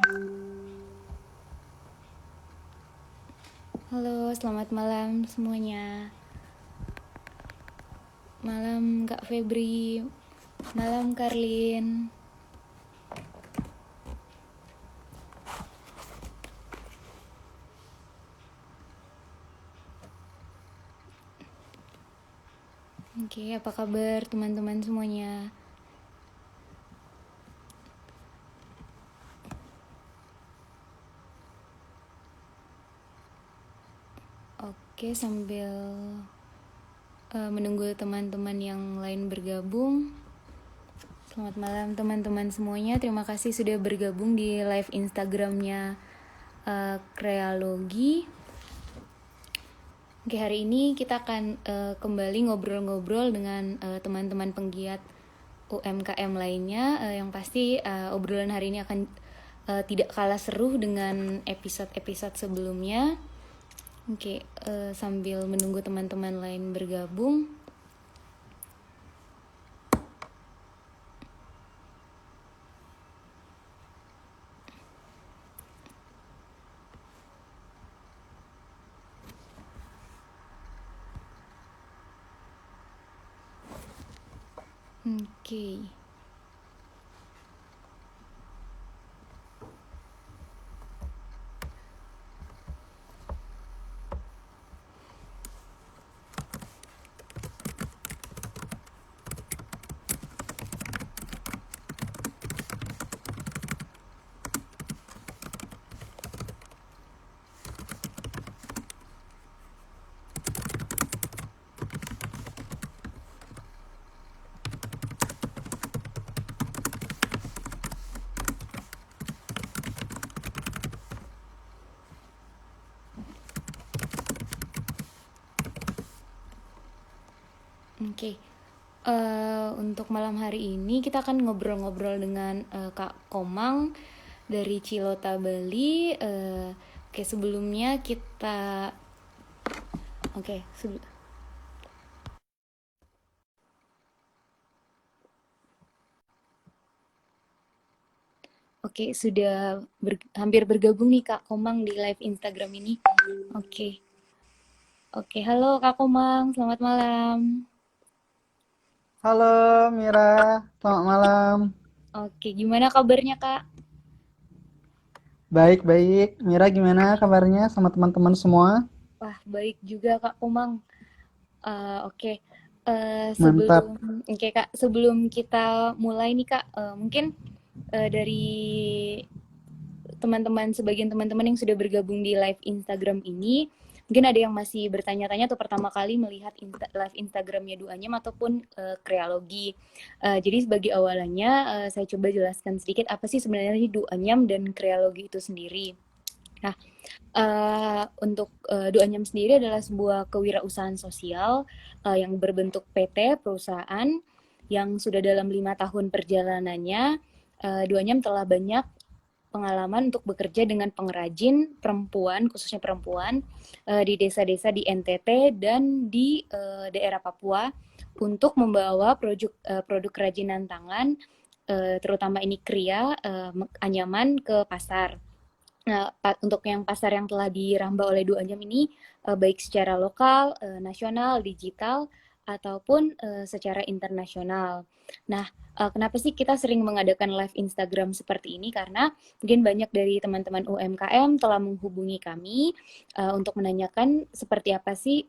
Halo, selamat malam semuanya. Malam Kak Febri, malam Karlin. Oke, apa kabar teman-teman semuanya? Oke, sambil menunggu teman-teman yang lain bergabung. Selamat malam teman-teman semuanya. Terima kasih sudah bergabung di live Instagramnya Krealogi. Oke, hari ini kita akan kembali ngobrol-ngobrol dengan teman-teman penggiat UMKM lainnya. Yang pasti obrolan hari ini akan tidak kalah seru dengan episode-episode sebelumnya. Oke, sambil menunggu teman-teman lain bergabung. Oke. Oke, untuk malam hari ini kita akan ngobrol-ngobrol dengan Kak Komang dari Cilota, Bali. Oke, sebelumnya kita, oke, oke, sudah hampir bergabung nih Kak Komang di live Instagram ini. Oke, oke, halo Kak Komang, selamat malam. Halo Mira, selamat malam. Oke, gimana kabarnya Kak? Baik-baik. Mira gimana kabarnya sama teman-teman semua? Wah, baik juga Kak Komang. Oke. Mantap. Oke Kak, sebelum kita mulai nih Kak, mungkin dari sebagian teman-teman yang sudah bergabung di live Instagram ini, mungkin ada yang masih bertanya-tanya atau pertama kali melihat live Instagramnya Duanyam ataupun Krealogi. Jadi sebagai awalannya, saya coba jelaskan sedikit apa sih sebenarnya Duanyam dan Krealogi itu sendiri. Nah, untuk Duanyam sendiri adalah sebuah kewirausahaan sosial yang berbentuk PT perusahaan yang sudah dalam 5 tahun perjalanannya. Duanyam telah banyak pengalaman untuk bekerja dengan pengrajin perempuan, khususnya perempuan, di desa-desa di NTT dan di daerah Papua untuk membawa produk kerajinan tangan, terutama ini kria, anyaman ke pasar. Nah, untuk yang pasar yang telah dirambah oleh Duanyam ini, baik secara lokal, nasional, digital, ataupun secara internasional. Nah, kenapa sih kita sering mengadakan live Instagram seperti ini? Karena mungkin banyak dari teman-teman UMKM telah menghubungi kami untuk menanyakan seperti apa sih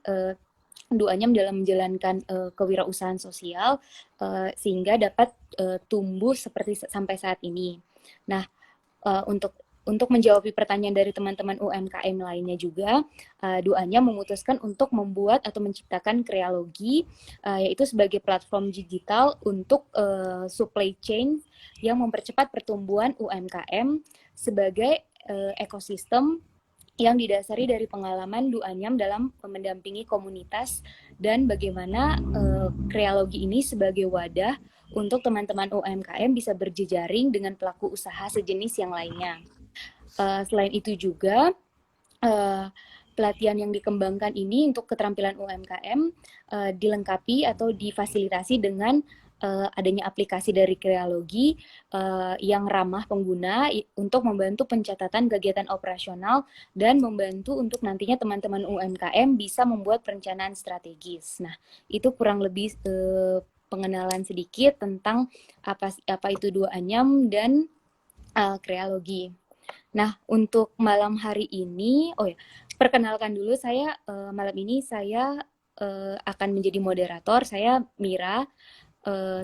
Duanyam dalam menjalankan kewirausahaan sosial sehingga dapat tumbuh seperti sampai saat ini. Nah, untuk menjawab pertanyaan dari teman-teman UMKM lainnya juga, Duanyam memutuskan untuk membuat atau menciptakan Krealogi, yaitu sebagai platform digital untuk supply chain yang mempercepat pertumbuhan UMKM sebagai ekosistem yang didasari dari pengalaman Duanyam dalam mendampingi komunitas dan bagaimana Krealogi ini sebagai wadah untuk teman-teman UMKM bisa berjejaring dengan pelaku usaha sejenis yang lainnya. Selain itu juga pelatihan yang dikembangkan ini untuk keterampilan UMKM dilengkapi atau difasilitasi dengan adanya aplikasi dari Krealogi yang ramah pengguna untuk membantu pencatatan kegiatan operasional dan membantu untuk nantinya teman-teman UMKM bisa membuat perencanaan strategis. Nah, itu kurang lebih pengenalan sedikit tentang apa itu Dua Anyam dan Krealogi. Nah, untuk malam hari ini, perkenalkan dulu saya malam ini saya akan menjadi moderator. Saya Mira.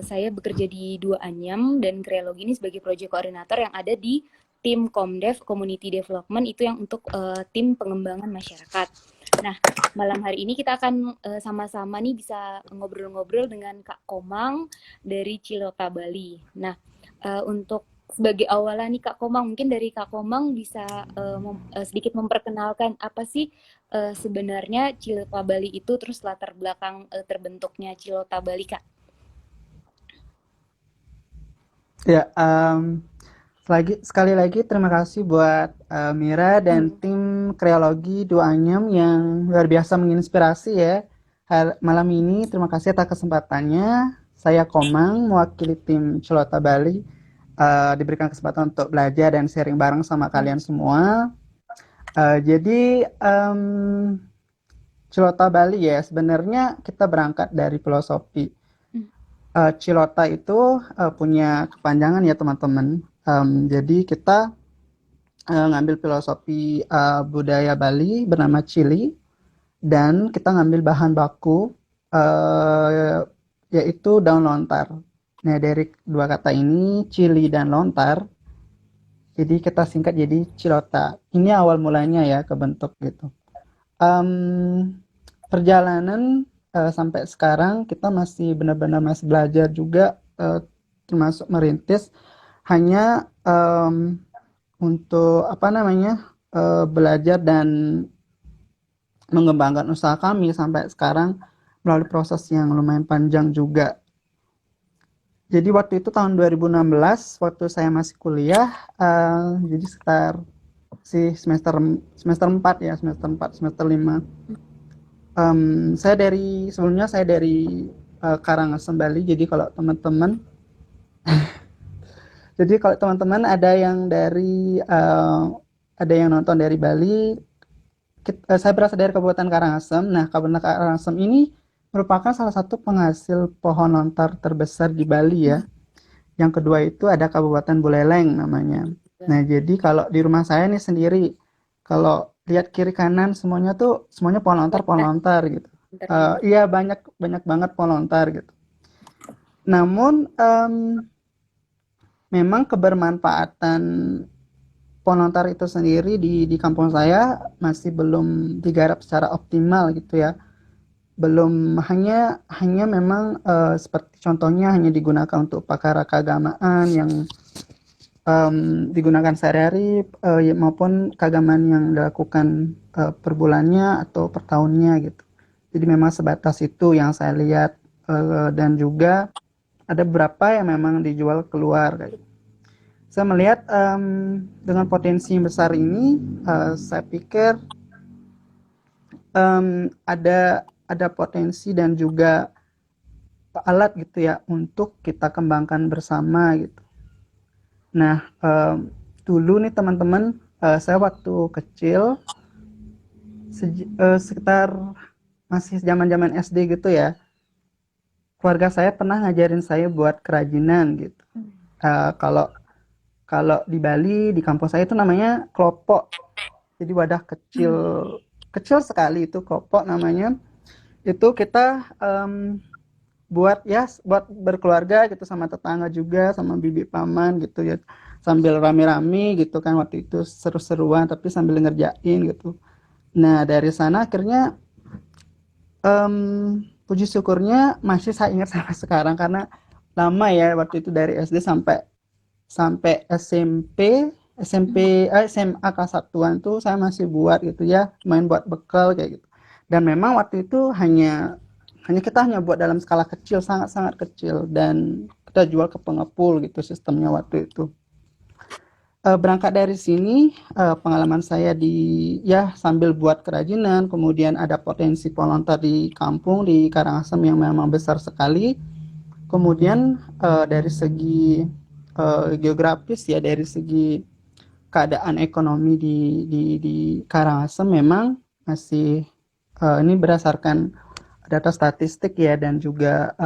Saya bekerja di Dua Anyam dan Kreologi ini sebagai project koordinator yang ada di tim Komdev Community Development, itu yang untuk tim pengembangan masyarakat. Nah, malam hari ini kita akan sama-sama nih bisa ngobrol-ngobrol dengan Kak Komang dari Cilota, Bali. Nah, untuk sebagai awalan nih Kak Komang, mungkin dari Kak Komang bisa sedikit memperkenalkan apa sih sebenarnya Cilota Bali itu, terus latar belakang terbentuknya Cilota Bali, Kak. Ya, sekali lagi terima kasih buat Mira dan tim Kreologi Dua Anyam yang luar biasa menginspirasi ya. Malam ini terima kasih atas kesempatannya. Saya Komang, mewakili tim Celota Bali, diberikan kesempatan untuk belajar dan sharing bareng sama kalian semua. Jadi Celota Bali ya, sebenarnya kita berangkat dari filosofi. Cilota itu punya kepanjangan ya teman-teman. Jadi kita ngambil filosofi budaya Bali bernama Cili, dan kita ngambil bahan baku yaitu daun lontar. Nah, dari dua kata ini, Cili dan lontar, jadi kita singkat jadi Cilota. Ini awal mulanya ya kebentuk gitu. Perjalanan sampai sekarang kita masih benar-benar masih belajar juga, termasuk merintis hanya untuk belajar dan mengembangkan usaha kami sampai sekarang melalui proses yang lumayan panjang juga. Jadi waktu itu tahun 2016 waktu saya masih kuliah, jadi sekitar semester 4 ya, semester 5. Sebelumnya saya dari Karangasem, Bali. Jadi kalau teman-teman ada yang nonton dari Bali, saya berasal dari Kabupaten Karangasem. Nah, Kabupaten Karangasem ini merupakan salah satu penghasil pohon lontar terbesar di Bali ya. Yang kedua itu ada Kabupaten Buleleng namanya. Nah, jadi kalau di rumah saya nih sendiri, kalau lihat kiri kanan semuanya pohon lontar gitu. Iya, banyak banget pohon lontar gitu. Namun memang kebermanfaatan pohon lontar itu sendiri di kampung saya masih belum digarap secara optimal gitu ya. Belum, hanya memang seperti contohnya hanya digunakan untuk upacara keagamaan yang digunakan sehari-hari, maupun keagamaan yang dilakukan per bulannya atau per tahunnya gitu. Jadi memang sebatas itu yang saya lihat, dan juga ada beberapa yang memang dijual keluar gitu. Saya melihat dengan potensi yang besar ini, saya pikir ada potensi dan juga alat gitu ya untuk kita kembangkan bersama gitu. Nah, dulu nih teman-teman, saya waktu kecil sekitar masih zaman-zaman SD gitu ya, keluarga saya pernah ngajarin saya buat kerajinan gitu. Kalau di Bali, di kampus saya itu namanya klopok. Jadi wadah kecil sekali, itu klopok namanya. Itu kita buat berkeluarga gitu, sama tetangga juga, sama bibi paman gitu ya, sambil rame-rame gitu kan. Waktu itu seru-seruan tapi sambil ngerjain gitu. Nah, dari sana akhirnya puji syukurnya masih saya ingat sampai sekarang, karena lama ya waktu itu, dari SD sampai SMA kelas 1-an tuh saya masih buat gitu ya, main buat bekal kayak gitu. Dan memang waktu itu kita buat dalam skala kecil, sangat-sangat kecil, dan kita jual ke pengepul gitu sistemnya waktu itu. Berangkat dari sini, pengalaman saya sambil buat kerajinan, kemudian ada potensi pohon lontar di kampung di Karangasem yang memang besar sekali. Kemudian dari segi geografis ya, dari segi keadaan ekonomi di Karangasem memang masih ini berdasarkan data statistik ya, dan juga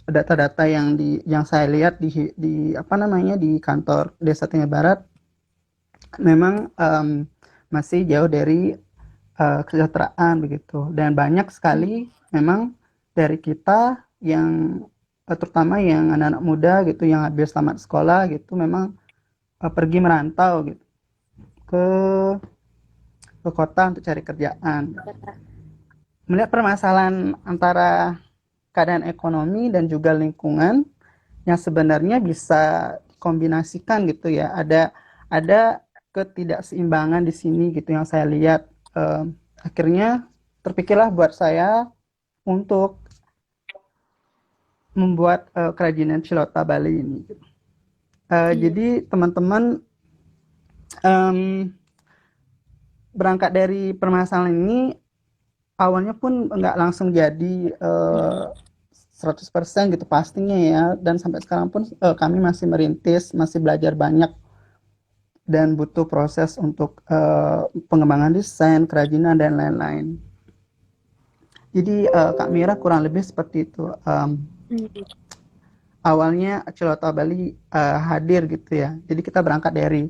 data-data yang saya lihat di apa namanya di kantor Desa Tengah Barat memang masih jauh dari kesejahteraan begitu, dan banyak Hmm. sekali memang dari kita yang terutama yang anak-anak muda gitu yang habis tamat sekolah gitu memang pergi merantau gitu ke kota untuk cari kerjaan. Melihat permasalahan antara keadaan ekonomi dan juga lingkungan yang sebenarnya bisa dikombinasikan gitu ya. Ada ketidakseimbangan di sini gitu yang saya lihat. Eh, Akhirnya terpikirlah buat saya untuk membuat kerajinan Cilota Bali ini. Iya. Jadi teman-teman, em, berangkat dari permasalahan ini awalnya pun nggak langsung jadi Mm-mm. 100% gitu pastinya ya, dan sampai sekarang pun kami masih merintis, masih belajar banyak dan butuh proses untuk pengembangan desain, kerajinan dan lain-lain. Jadi Kak Mira kurang lebih seperti itu. Mm. Awalnya Cilota Bali hadir gitu ya. Jadi kita berangkat dari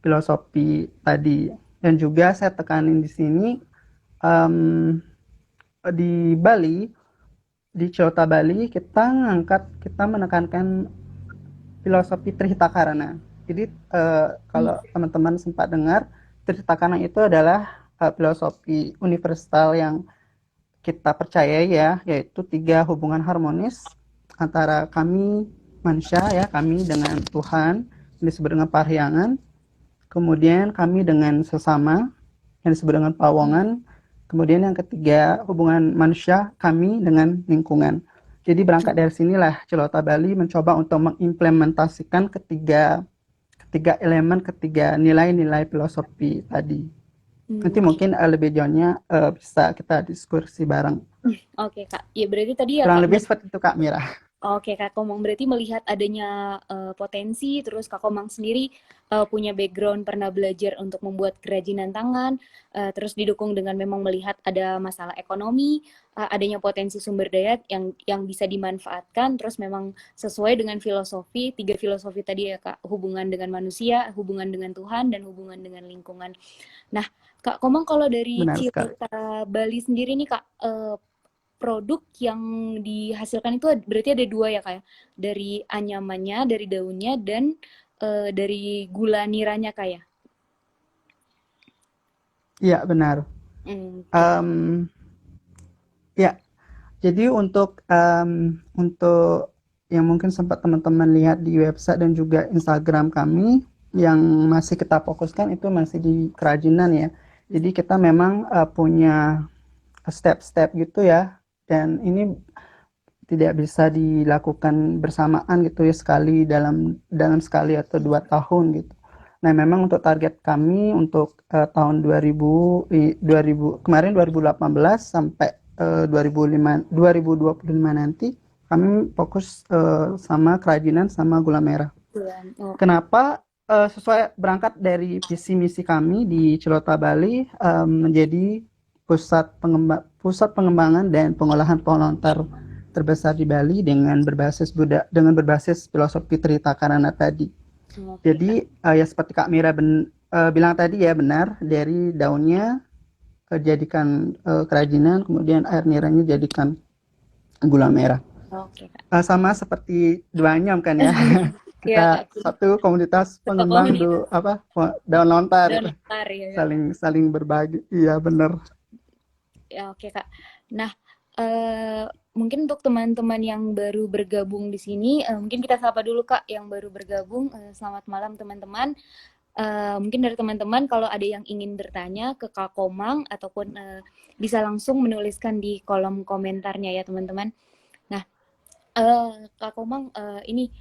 filosofi tadi, dan juga saya tekanin di sini em, di Bali, di Cilota Bali kita menekankan filosofi Trihita Karana. Jadi Mm. kalau teman-teman sempat dengar, Trihita Karana itu adalah filosofi universal yang kita percaya ya, yaitu tiga hubungan harmonis antara kami manusia ya, kami dengan Tuhan yang disebut dengan parhyangan, kemudian kami dengan sesama yang disebut dengan Mm. pawongan, kemudian yang ketiga hubungan manusia kami dengan lingkungan. Jadi berangkat dari sinilah Celota Bali mencoba untuk mengimplementasikan ketiga ketiga elemen, ketiga nilai-nilai filosofi tadi. Nanti Mm. mungkin lebih jauhnya bisa kita diskusi bareng. Oke Kak, ya berarti tadi ya Kurang Kak lebih seperti itu Kak Mira. Oke, Kak Komang berarti melihat adanya potensi, terus Kak Komang sendiri punya background pernah belajar untuk membuat kerajinan tangan, terus didukung dengan memang melihat ada masalah ekonomi, adanya potensi sumber daya yang bisa dimanfaatkan, terus memang sesuai dengan filosofi, tiga filosofi tadi ya Kak, hubungan dengan manusia, hubungan dengan Tuhan, dan hubungan dengan lingkungan. Nah, Kak Komang kalau dari Benar sekali. Cilota Bali sendiri nih Kak, produk yang dihasilkan itu berarti ada dua ya kayak dari anyamannya, dari daunnya dan dari gula niranya kayak. Iya, benar. Oke. Em, ya, jadi untuk yang mungkin sempat teman-teman lihat di website dan juga Instagram kami, yang masih kita fokuskan itu masih di kerajinan ya. Jadi kita memang punya step-step gitu ya, dan ini tidak bisa dilakukan bersamaan gitu ya, sekali dalam sekali atau 2 tahun gitu. Nah, memang untuk target kami untuk tahun 2000 kemarin 2018 sampai 2025 nanti kami fokus sama kerajinan sama gula merah. Oke. Kenapa? Sesuai berangkat dari visi misi kami di Cilota Bali, menjadi pusat pengembangan dan pengolahan pohon lontar terbesar di Bali dengan berbasis filosofi Trita Karana tadi. Oke, Kak. Jadi ya seperti Kak Mira bilang tadi ya, benar, dari daunnya jadikan kerajinan, kemudian air niranya jadikan gula merah. Oke, Kak. Sama seperti Duanyam kan ya. Iya, Kak. Kita satu komunitas Satu pengembang komunitas daun lontar dan itu, ntar ya, Kak. saling saling berbagi. Iya, benar. Ya, oke, Kak. Nah, eh mungkin untuk teman-teman yang baru bergabung di sini, mungkin kita sapa dulu Kak yang baru bergabung. Selamat malam teman-teman. Mungkin dari teman-teman kalau ada yang ingin bertanya ke Kak Komang ataupun bisa langsung menuliskan di kolom komentarnya ya teman-teman. Nah, Kak Komang ini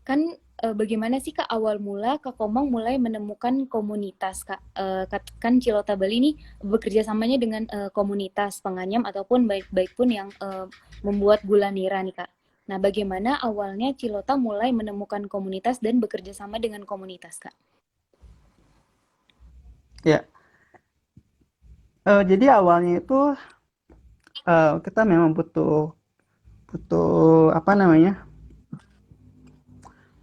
kan bagaimana sih Kak awal mula Kak Komang mulai menemukan komunitas Kak? Kan Cilota Bali ini bekerja samanya dengan komunitas penganyam ataupun baik-baik pun yang membuat gula nira nih Kak. Nah, bagaimana awalnya Cilota mulai menemukan komunitas dan bekerja sama dengan komunitas, Kak? Ya, jadi awalnya itu kita memang butuh butuh apa namanya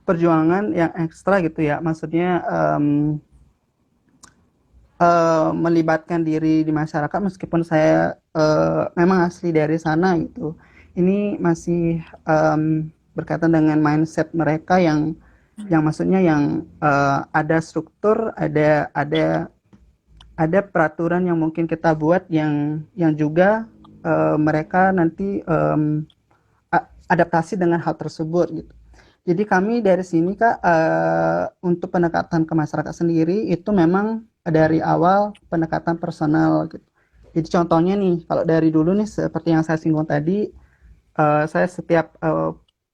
perjuangan yang ekstra gitu ya. Maksudnya melibatkan diri di masyarakat meskipun saya memang asli dari sana gitu. Ini masih berkaitan dengan mindset mereka yang maksudnya yang ada struktur, ada peraturan yang mungkin kita buat yang juga mereka nanti adaptasi dengan hal tersebut gitu. Jadi kami dari sini Kak untuk pendekatan ke masyarakat sendiri itu memang dari awal pendekatan personal gitu. Jadi contohnya nih kalau dari dulu nih seperti yang saya singgung tadi saya setiap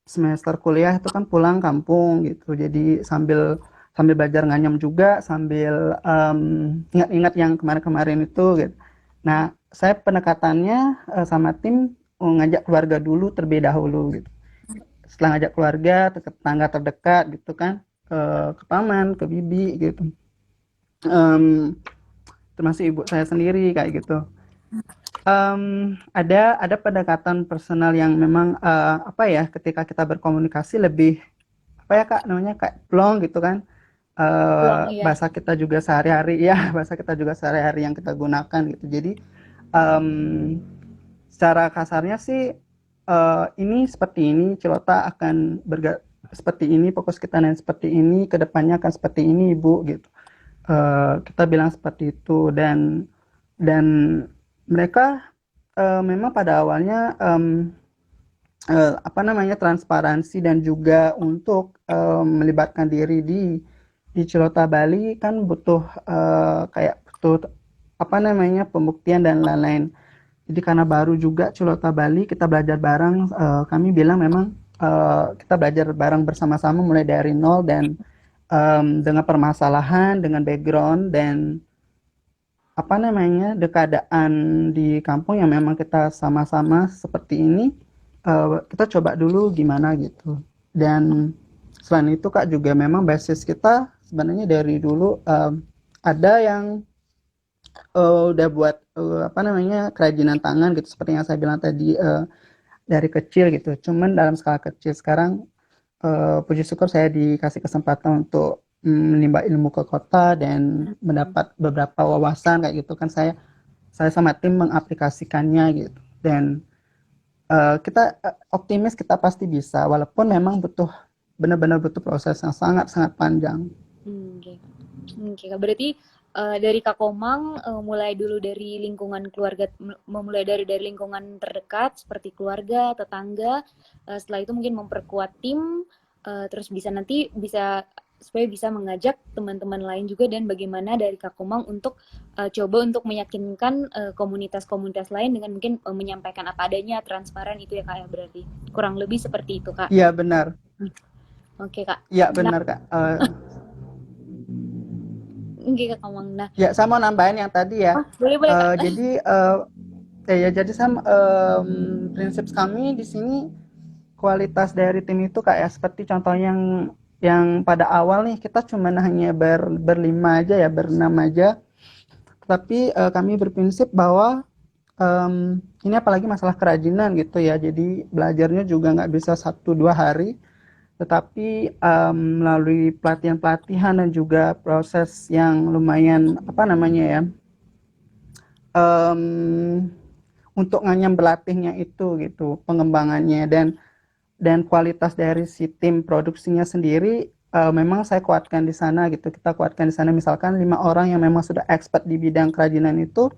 semester kuliah itu kan pulang kampung gitu. Jadi sambil sambil belajar nganyam juga sambil ingat-ingat yang kemarin-kemarin itu gitu. Nah, saya pendekatannya sama tim ngajak keluarga dulu terlebih dahulu gitu. Setelah ngajak keluarga, tetangga terdekat gitu kan, ke paman, ke bibi gitu. Em, Termasuk ibu saya sendiri kayak gitu. Ada pendekatan personal yang memang apa ya ketika kita berkomunikasi lebih apa ya Kak namanya kayak plong gitu kan. Peluang, iya. Bahasa kita juga sehari-hari ya bahasa kita juga sehari-hari yang kita gunakan gitu. Jadi em, secara kasarnya sih ini seperti ini Cilota akan seperti ini fokus kita dan seperti ini kedepannya akan seperti ini Ibu gitu. Kita bilang seperti itu dan mereka memang pada awalnya apa namanya transparansi dan juga untuk melibatkan diri di Cilota Bali kan butuh kayak butuh apa namanya pembuktian dan lain-lain. Jadi karena baru juga Cilota Bali kita belajar bareng, kami bilang memang kita belajar bareng bersama-sama mulai dari nol dan dengan permasalahan, dengan background dan apa namanya keadaan di kampung yang memang kita sama-sama seperti ini kita coba dulu gimana gitu dan selain itu Kak juga memang basis kita sebenarnya dari dulu ada yang udah buat apa namanya kerajinan tangan gitu seperti yang saya bilang tadi dari kecil gitu cuman dalam skala kecil sekarang puji syukur saya dikasih kesempatan untuk menimba ilmu ke kota dan mendapat beberapa wawasan kayak gitu kan saya sama tim mengaplikasikannya gitu dan kita optimis kita pasti bisa walaupun memang butuh benar-benar butuh proses yang sangat-sangat panjang. Oke. Oke, Kak. Berarti dari Kak Komang mulai dulu dari lingkungan keluarga, memulai dari lingkungan terdekat seperti keluarga, tetangga. Setelah itu mungkin memperkuat tim, terus bisa nanti bisa supaya bisa mengajak teman-teman lain juga dan bagaimana dari Kak Komang untuk coba untuk meyakinkan komunitas-komunitas lain dengan mungkin menyampaikan apa adanya, transparan itu ya Kak ya berarti. Kurang lebih seperti itu Kak. Iya benar, Oke Kak. iya Nah, benar Kak. oke Kak Komang. Nah, Ya saya mau nambahin yang tadi ya. oh, boleh boleh Kak. Jadi ya jadi saya prinsip kami di sini kualitas dari tim itu kayak seperti contoh yang pada awal nih kita cuma hanya berlima aja ya berenam aja tapi kami berprinsip bahwa ini apalagi masalah kerajinan gitu ya jadi belajarnya juga nggak bisa 1-2 hari tetapi melalui pelatihan-pelatihan dan juga proses yang lumayan apa namanya ya um, untuk nganyam berlatihnya itu gitu pengembangannya dan kualitas dari si tim produksinya sendiri memang saya kuatkan di sana gitu kita kuatkan di sana misalkan 5 orang yang memang sudah expert di bidang kerajinan itu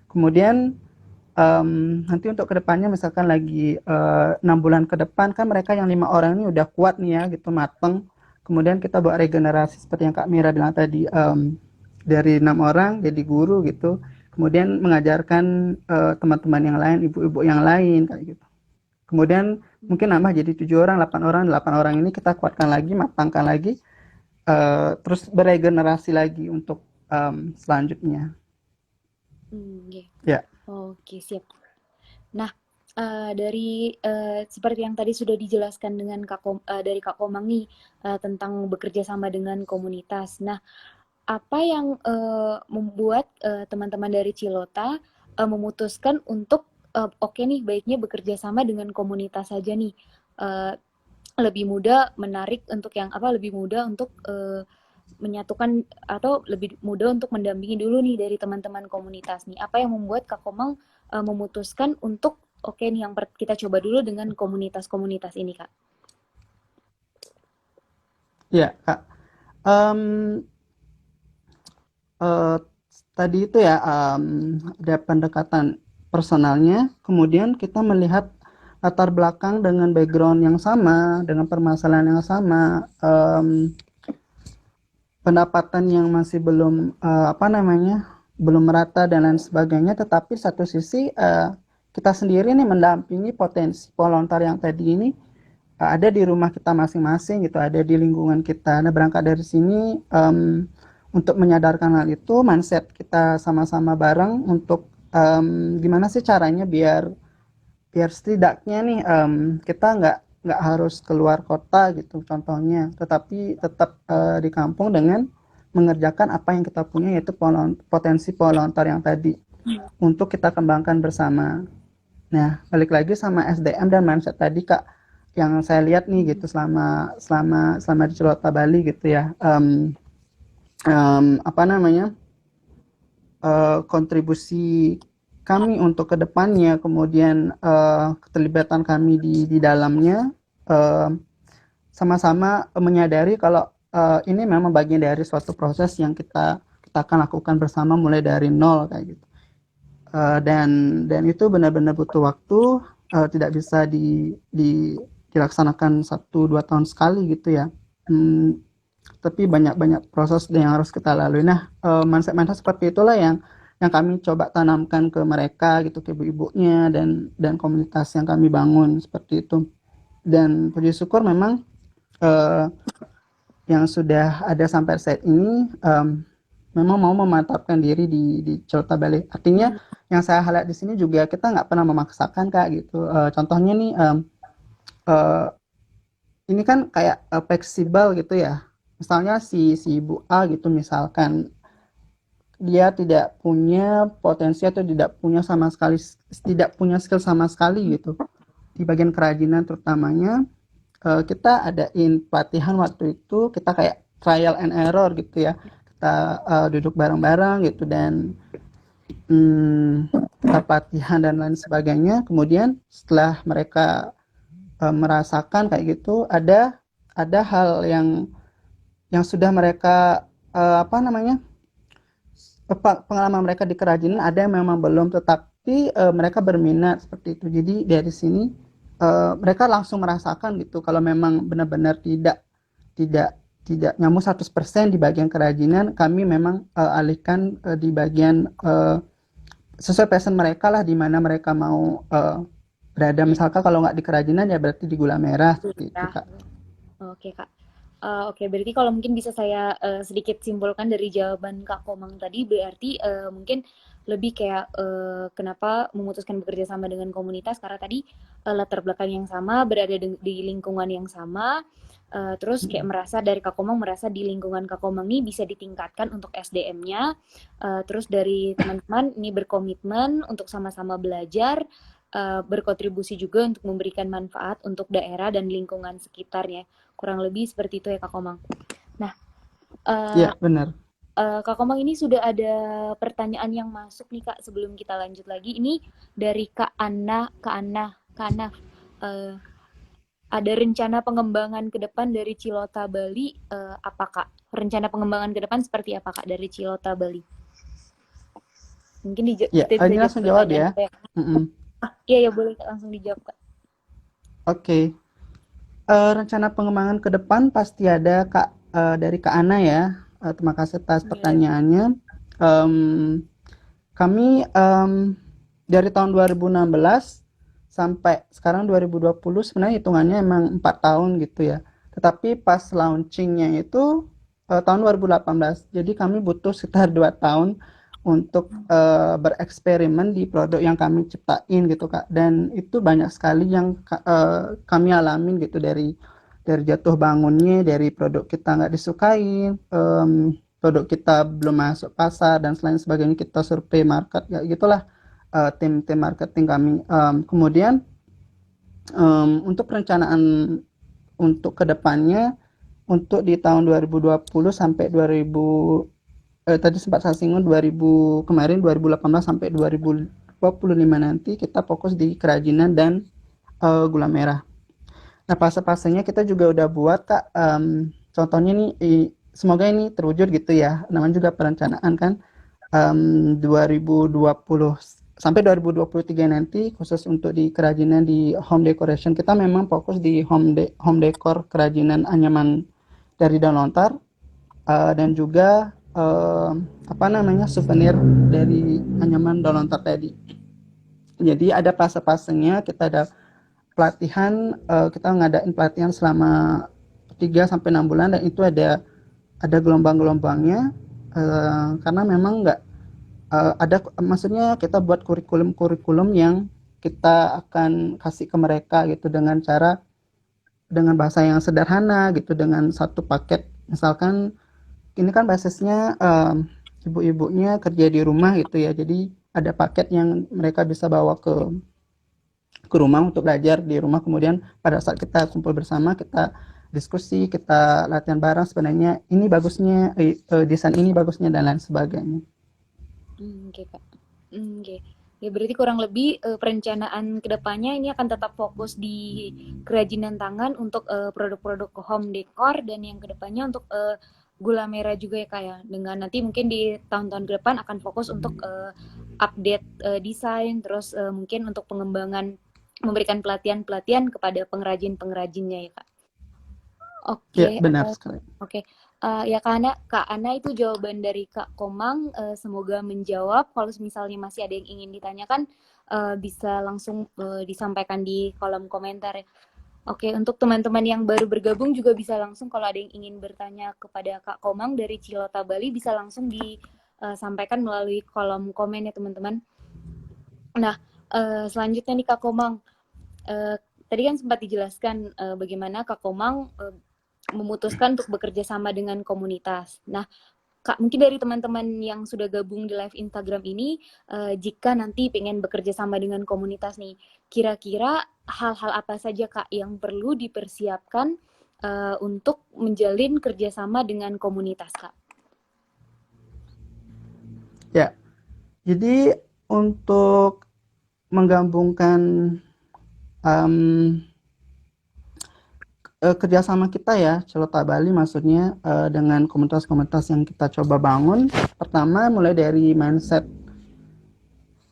kemudian nanti untuk kedepannya misalkan lagi 6 bulan ke depan kan mereka yang 5 orang ini udah kuat nih ya gitu mateng kemudian kita buat regenerasi seperti yang Kak Mira bilang tadi dari 6 orang jadi guru gitu kemudian mengajarkan teman-teman yang lain ibu-ibu yang lain kayak gitu kemudian mungkin nambah jadi 7 orang 8 orang 8 orang ini kita kuatkan lagi matangkan lagi terus beregenerasi lagi untuk selanjutnya Oke. ya. Oke, siap. Nah, Dari seperti yang tadi sudah dijelaskan dengan dari Kak Komang nih tentang bekerja sama dengan komunitas. Nah, apa yang membuat teman-teman dari Cilota memutuskan untuk oke nih baiknya bekerja sama dengan komunitas saja nih. Eh, Lebih mudah menarik untuk yang apa lebih mudah untuk menyatukan atau lebih mudah untuk mendampingi dulu nih dari teman-teman komunitas nih. Apa yang membuat Kak Komang memutuskan untuk oke nih yang kita coba dulu dengan komunitas-komunitas ini, Kak? Ya, Kak. Em, eh, Tadi itu ya ada pendekatan personalnya, kemudian kita melihat latar belakang dengan background yang sama, dengan permasalahan yang sama, pendapatan yang masih belum apa namanya belum merata dan lain sebagainya. Tetapi satu sisi kita sendiri nih mendampingi potensi volunteer yang tadi ini ada di rumah kita masing-masing gitu, ada di lingkungan kita. Nah, berangkat dari sini untuk menyadarkan hal itu, mindset kita sama-sama bareng untuk gimana sih caranya biar biar setidaknya nih kita nggak harus keluar kota gitu contohnya, tetapi tetap di kampung dengan mengerjakan apa yang kita punya, yaitu potensi volunteer yang tadi untuk kita kembangkan bersama. Nah, balik lagi sama SDM dan mindset tadi Kak, yang saya lihat nih gitu selama selama selama di Cilota Bali gitu ya. Apa namanya? Kontribusi kami untuk kedepannya, kemudian keterlibatan kami di dalamnya, eh, sama-sama menyadari kalau ini memang bagian dari suatu proses yang kita akan lakukan bersama mulai dari nol kayak gitu. Dan itu benar-benar butuh waktu, tidak bisa dilaksanakan 1-2 tahun sekali gitu ya. Hmm, tapi banyak-banyak proses yang harus kita lalui. Nah, mindset-mindset seperti itulah yang kami coba tanamkan ke mereka gitu, ke ibu-ibunya dan komunitas yang kami bangun seperti itu. Dan puji syukur memang eh, yang sudah ada sampai saat ini memang mau memantapkan diri di Celta Bali. Artinya yang saya lihat di sini juga kita nggak pernah memaksakan Kak gitu. Contohnya nih eh, ini kan kayak fleksibel gitu ya. Misalnya si ibu A gitu misalkan dia tidak punya potensi atau tidak punya skill sama sekali gitu di bagian kerajinan terutamanya, kita adain pelatihan waktu itu, kita kayak trial and error gitu ya, kita duduk bareng-bareng gitu dan kita pelatihan dan lain sebagainya. Kemudian setelah mereka merasakan kayak gitu, ada hal yang sudah mereka apa namanya pengalaman mereka di kerajinan, ada yang memang belum, tetapi mereka berminat seperti itu. Jadi dari sini mereka langsung merasakan gitu kalau memang benar-benar tidak tidak nyamuk 100% di bagian kerajinan, kami memang alihkan di bagian sesuai passion mereka lah, di mana mereka mau berada. Misalkan kalau nggak di kerajinan ya berarti di gula merah seperti itu Ya, Kak. oke Kak. Oke, berarti kalau mungkin bisa saya sedikit simpulkan dari jawaban Kak Komang tadi, berarti mungkin lebih kayak kenapa memutuskan bekerja sama dengan komunitas karena tadi latar belakang yang sama, berada di lingkungan yang sama, terus kayak merasa dari Kak Komang merasa di lingkungan Kak Komang ini bisa ditingkatkan untuk SDM-nya, terus dari teman-teman ini berkomitmen untuk sama-sama belajar, berkontribusi juga untuk memberikan manfaat untuk daerah dan lingkungan sekitarnya. Kurang lebih seperti itu ya Kak Komang. Nah, Iya uh, benar. Kak Komang ini sudah ada pertanyaan yang masuk nih Kak sebelum kita lanjut lagi. Ini dari Kak Ana. Uh, ada rencana pengembangan ke depan dari Cilota Bali apa Kak? Rencana pengembangan ke depan seperti apa Kak dari Cilota Bali? Mungkin Ya, kita bisa ini jawab langsung jawab pertanyaan ya. itu ya. Mm-mm. Iya ya boleh Kak, langsung dijawab Kak. Oke. Rencana pengembangan ke depan pasti ada Kak, dari Kak Ana ya. Terima kasih atas Iya. pertanyaannya. Em, Kami dari tahun 2016 sampai sekarang 2020 sebenarnya hitungannya emang 4 tahun gitu ya. Tetapi pas launchingnya itu tahun 2018. Jadi kami butuh sekitar 2 tahun untuk bereksperimen di produk yang kami ciptain gitu Kak. Dan itu banyak sekali yang kami alamin gitu dari jatuh bangunnya, dari produk kita nggak disukai, produk kita belum masuk pasar dan selain sebagainya kita survei market, ya gitulah tim-tim marketing kami. Kemudian untuk perencanaan untuk kedepannya, untuk di tahun 2020 sampai 2000 tadi sempat saya singgung 2000 kemarin 2018 sampai 2025 nanti kita fokus di kerajinan dan gula merah. Nah, fase-fasenya kita juga udah buat Kak. Contohnya nih, semoga ini terwujud gitu ya. Namanya juga perencanaan kan. 2020 sampai 2023 nanti khusus untuk di kerajinan di home decoration kita memang fokus di home decor kerajinan anyaman dari daun lontar, dan juga apa namanya souvenir dari anyaman daun lontar tadi. Jadi ada fase-fasenya, kita ada pelatihan, kita ngadain pelatihan selama 3 sampai 6 bulan dan itu ada gelombang-gelombangnya, karena memang nggak ada, maksudnya kita buat kurikulum yang kita akan kasih ke mereka gitu dengan bahasa yang sederhana gitu, dengan satu paket. Misalkan ini kan basisnya ibu-ibunya kerja di rumah gitu ya, jadi ada paket yang mereka bisa bawa ke rumah untuk belajar di rumah, kemudian pada saat kita kumpul bersama kita diskusi, kita latihan bareng sebenarnya ini bagusnya, desain ini bagusnya dan lain sebagainya. Oke Kak. Oke. Ya berarti kurang lebih perencanaan kedepannya ini akan tetap fokus di kerajinan tangan untuk produk-produk home decor, dan yang kedepannya untuk gula merah juga ya Kak ya. Dengan nanti mungkin di tahun-tahun ke depan akan fokus untuk update desain, terus mungkin untuk pengembangan, memberikan pelatihan-pelatihan kepada pengrajin-pengrajinnya ya Kak. Ya, Oke, benar sekali. oke. Ya Kak Ana itu jawaban dari Kak Komang, semoga menjawab. Kalau misalnya masih ada yang ingin ditanyakan, bisa langsung disampaikan di kolom komentar ya. Oke, untuk teman-teman yang baru bergabung juga bisa langsung kalau ada yang ingin bertanya kepada Kak Komang dari Cilota Bali bisa langsung disampaikan melalui kolom komen ya teman-teman. Nah, selanjutnya nih Kak Komang, tadi kan sempat dijelaskan bagaimana Kak Komang memutuskan untuk bekerja sama dengan komunitas. Nah, Kak, mungkin dari teman-teman yang sudah gabung di live Instagram ini, jika nanti pengen bekerja sama dengan komunitas nih, kira-kira hal-hal apa saja Kak yang perlu dipersiapkan untuk menjalin kerjasama dengan komunitas Kak? Ya, jadi untuk menggabungkan um, kerjasama kita ya, Celota Bali maksudnya, dengan komunitas-komunitas yang kita coba bangun. Pertama mulai dari mindset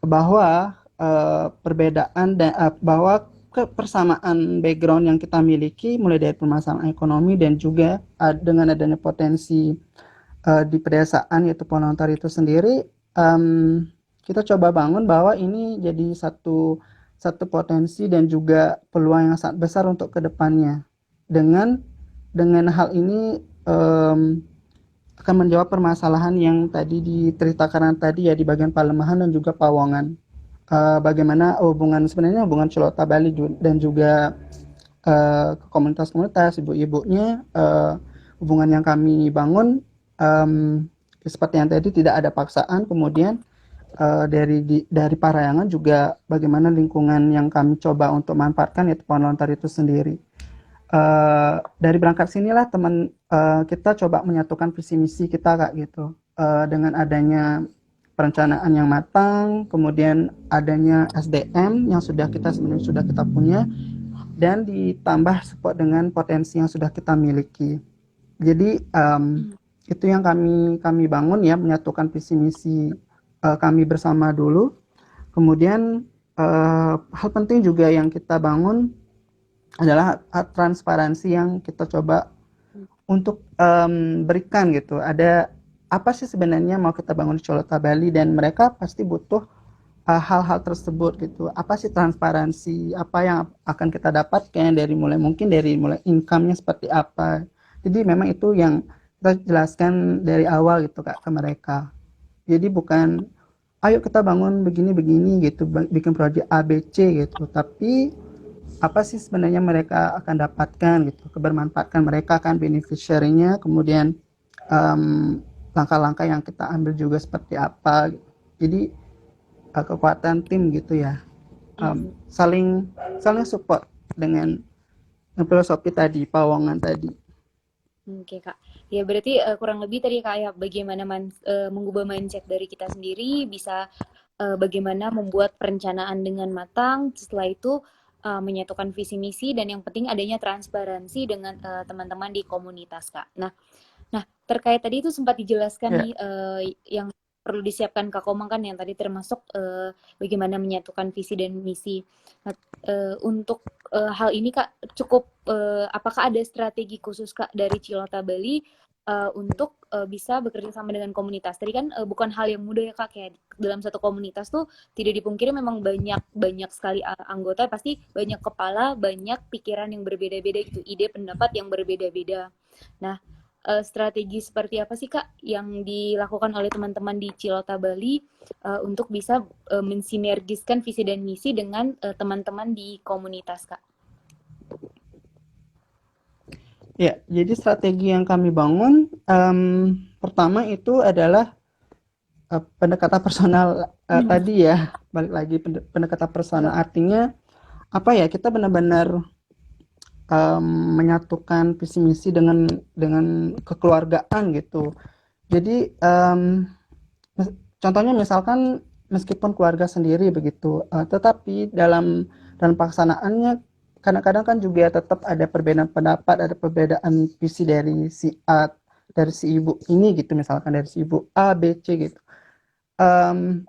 bahwa perbedaan dan bahwa kebersamaan background yang kita miliki mulai dari permasalahan ekonomi dan juga dengan adanya potensi di pedesaan yaitu Ponorogo itu sendiri, kita coba bangun bahwa ini jadi satu potensi dan juga peluang yang sangat besar untuk kedepannya. Dengan hal ini akan menjawab permasalahan yang tadi diceritakan tadi ya di bagian Palemahan dan juga Pawongan. Bagaimana sebenarnya hubungan Celota Bali dan juga komunitas-komunitas ibu-ibunya, hubungan yang kami bangun seperti yang tadi tidak ada paksaan. Kemudian dari Parayangan juga bagaimana lingkungan yang kami coba untuk manfaatkan yaitu Pohon Lontar itu sendiri. Dari berangkat sinilah kita coba menyatukan visi misi kita Kak gitu, dengan adanya perencanaan yang matang, kemudian adanya SDM yang sebenarnya sudah kita punya, dan ditambah support dengan potensi yang sudah kita miliki. Jadi itu yang kami bangun ya, menyatukan visi misi kami bersama dulu. Kemudian hal penting juga yang kita bangun adalah transparansi yang kita coba untuk berikan gitu. Ada apa sih sebenarnya mau kita bangun di Celota Bali, dan mereka pasti butuh hal-hal tersebut gitu. Apa sih transparansi, apa yang akan kita dapatkan mungkin dari mulai income-nya seperti apa. Jadi memang itu yang kita jelaskan dari awal gitu Kak ke mereka. Jadi bukan ayo kita bangun begini-begini gitu, bikin proyek A, B, C gitu. Tapi apa sih sebenarnya mereka akan dapatkan gitu, kebermanfaatan mereka kan beneficiary-nya, kemudian langkah-langkah yang kita ambil juga seperti apa gitu. Jadi kekuatan tim gitu ya, saling saling support dengan filosofi tadi, pawongan tadi. Oke Kak, ya berarti kurang lebih tadi Kak ya bagaimana mengubah mindset dari kita sendiri, bisa bagaimana membuat perencanaan dengan matang, setelah itu menyatukan visi misi dan yang penting adanya transparansi dengan teman-teman di komunitas Kak. Nah, terkait tadi itu sempat dijelaskan Ya, nih yang perlu disiapkan Kak Komang kan yang tadi termasuk bagaimana menyatukan visi dan misi. Nah, untuk hal ini Kak cukup apakah ada strategi khusus Kak dari Cilota Bali untuk bisa bekerja sama dengan komunitas? Tadi kan bukan hal yang mudah ya Kak, kayak dalam satu komunitas tuh tidak dipungkiri memang banyak banyak sekali anggota, pasti banyak kepala, banyak pikiran yang berbeda-beda gitu, ide pendapat yang berbeda-beda. Nah, strategi seperti apa sih Kak yang dilakukan oleh teman-teman di Cilota Bali untuk bisa mensinergiskan visi dan misi dengan teman-teman di komunitas Kak? ya. Jadi strategi yang kami bangun pertama itu adalah pendekatan personal tadi ya. Balik lagi pendekatan personal artinya apa ya? Kita benar-benar menyatukan visi misi dengan kekeluargaan gitu. Jadi contohnya misalkan meskipun keluarga sendiri begitu, tetapi dalam pelaksanaannya kadang-kadang kan juga tetap ada perbedaan pendapat, ada perbedaan visi dari si A, dari si ibu ini gitu, misalkan dari si ibu A, B, C gitu. Em,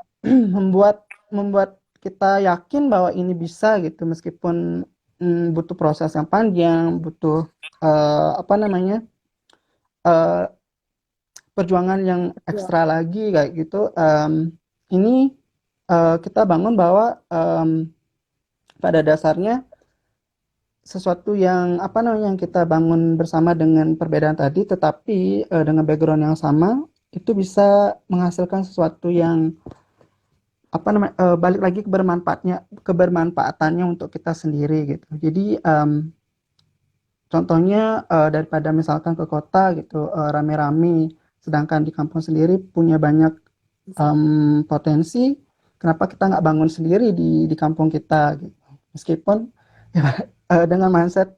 membuat membuat kita yakin bahwa ini bisa gitu, meskipun butuh proses yang panjang, butuh apa namanya, eh, perjuangan yang Ya, ekstra lagi kayak gitu. Ini kita bangun bahwa pada dasarnya sesuatu yang apa namanya yang kita bangun bersama dengan perbedaan tadi, tetapi dengan background yang sama itu bisa menghasilkan sesuatu yang apa namanya, balik lagi kebermanfaatannya untuk kita sendiri gitu. Jadi contohnya daripada misalkan ke kota gitu rame-rame, sedangkan di kampung sendiri punya banyak potensi, kenapa kita nggak bangun sendiri di kampung kita gitu. Meskipun ya, dengan mindset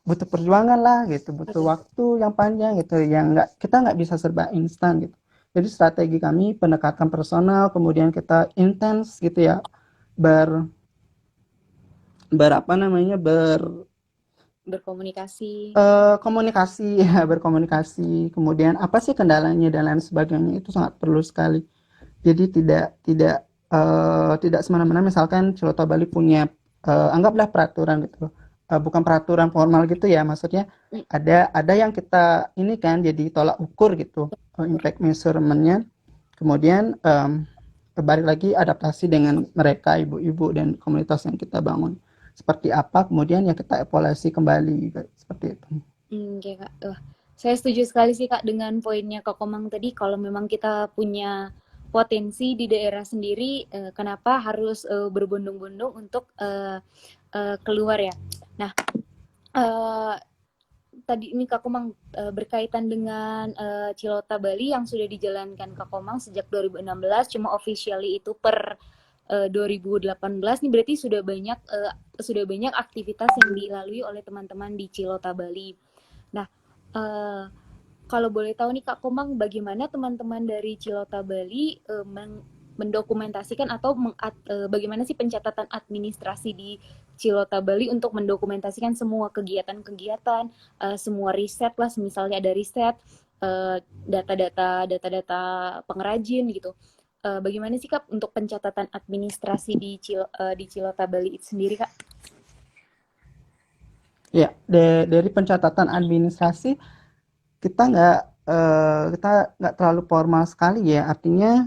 butuh perjuangan lah gitu, butuh betul. waktu yang panjang gitu, yang nggak kita nggak bisa serba instan gitu. Jadi strategi kami pendekatan personal, kemudian kita intens gitu ya, ber berapa namanya Berkomunikasi. komunikasi ya, berkomunikasi, kemudian apa sih kendalanya dan lain sebagainya itu sangat perlu sekali. Jadi tidak semena-mena misalkan Celota Bali punya anggaplah peraturan gitu. Bukan peraturan formal gitu ya, maksudnya Mm, ada yang kita ini kan jadi tolak ukur gitu, impact measurement-nya. Kemudian balik lagi adaptasi dengan mereka ibu-ibu dan komunitas yang kita bangun. Seperti apa kemudian ya kita evaluasi kembali seperti itu. oke Kak. Saya setuju sekali sih Kak dengan poinnya Kak Komang tadi. Kalau memang kita punya potensi di daerah sendiri, kenapa harus berbondong-bondong untuk keluar ya? Nah, eh, tadi ini Kak Komang berkaitan dengan Cilota Bali yang sudah dijalankan Kak Komang sejak 2016, cuma officially itu per 2018 nih berarti sudah banyak aktivitas yang dilalui oleh teman-teman di Cilota Bali. Nah, eh, kalau boleh tahu nih Kak Komang, bagaimana teman-teman dari Cilota Bali mendokumentasikan atau bagaimana sih pencatatan administrasi di Cilota Bali untuk mendokumentasikan semua kegiatan-kegiatan, semua riset lah, misalnya ada riset, data-data pengrajin gitu. Bagaimana sih Kak untuk pencatatan administrasi di Cilota Bali itu sendiri Kak? Ya, dari pencatatan administrasi kita nggak terlalu formal sekali ya, artinya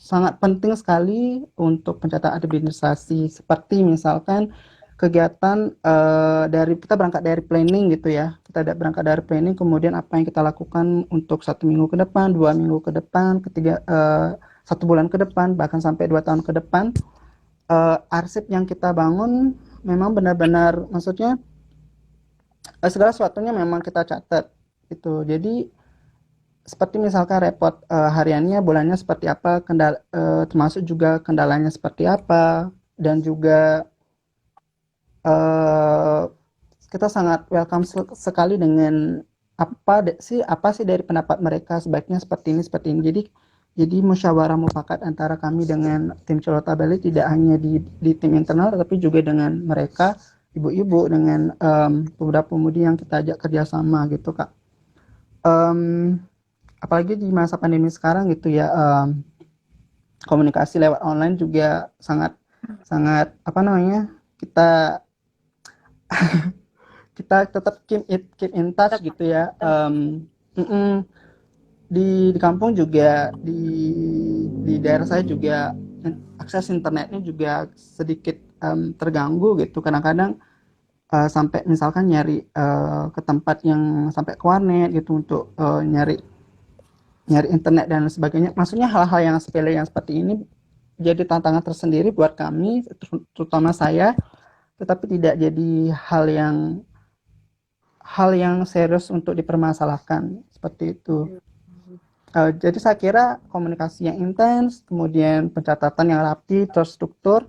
sangat penting sekali untuk pencatatan administrasi seperti misalkan kegiatan dari kita berangkat dari planning gitu ya. Kita berangkat dari planning, kemudian apa yang kita lakukan untuk 1 minggu ke depan, 2 minggu ke depan, 1 bulan ke depan, bahkan sampai 2 tahun ke depan. Arsip yang kita bangun memang benar-benar, maksudnya segala sesuatunya memang kita catat gitu. Jadi seperti misalkan repot hariannya, bulannya seperti apa, termasuk juga kendalanya seperti apa, dan juga eh, kita sangat welcome sekali dengan apa sih dari pendapat mereka, sebaiknya seperti ini. Jadi musyawarah mufakat antara kami dengan tim Celota Bali tidak hanya di tim internal, tapi juga dengan mereka, ibu-ibu, dengan beberapa pemudi yang kita ajak kerjasama gitu Kak. Em, Apalagi di masa pandemi sekarang gitu ya, komunikasi lewat online juga sangat sangat apa namanya, kita kita tetap keep in touch Tetap gitu ya. Mm-mm. Di kampung juga, di daerah saya juga akses internetnya juga sedikit terganggu gitu. Kadang-kadang sampai misalkan nyari ke tempat yang sampai ke warnet gitu untuk nyari nyari internet dan sebagainya. Maksudnya hal-hal yang sepele yang seperti ini jadi tantangan tersendiri buat kami, terutama saya, tetapi tidak jadi hal yang serius untuk dipermasalahkan seperti itu. Jadi saya kira komunikasi yang intens, kemudian pencatatan yang rapi, terstruktur,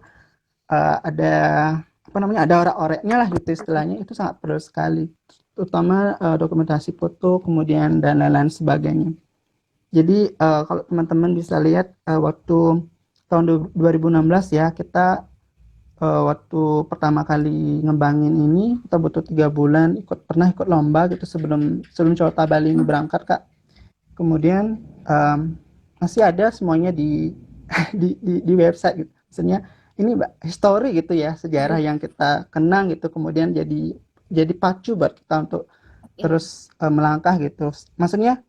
ada apa namanya, ada orek-oreknya lah gitu istilahnya, itu sangat perlu sekali, terutama dokumentasi foto, kemudian dan lain-lain sebagainya. Jadi kalau teman-teman bisa lihat waktu tahun 2016 ya, kita waktu pertama kali ngembangin ini kita butuh 3 bulan, pernah ikut lomba gitu sebelum sebelum Celota Bali ini berangkat Kak. Kemudian masih ada semuanya di di website gitu. Maksudnya ini history gitu ya, sejarah yang kita kenang gitu, kemudian jadi pacu buat kita untuk terus melangkah gitu. Maksudnya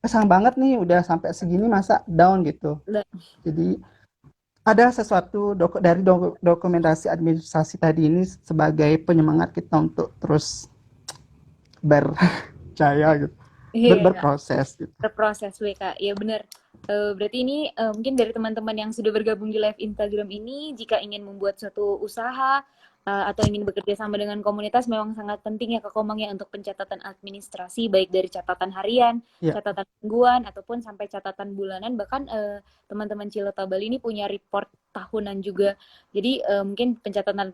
sayang banget nih udah sampai segini masa down gitu. Jadi ada sesuatu dari dokumentasi administrasi tadi ini sebagai penyemangat kita untuk terus berjaya gitu, Iya, berproses gitu. berproses WK. Ya benar. Berarti ini mungkin dari teman-teman yang sudah bergabung di live Instagram ini, jika ingin membuat suatu usaha atau ingin bekerja sama dengan komunitas, memang sangat penting ya Kak Komang ya untuk pencatatan administrasi, baik dari catatan harian, Ya, catatan mingguan, ataupun sampai catatan bulanan. Bahkan teman-teman Cilota Bali ini punya report tahunan juga. Jadi mungkin pencatatan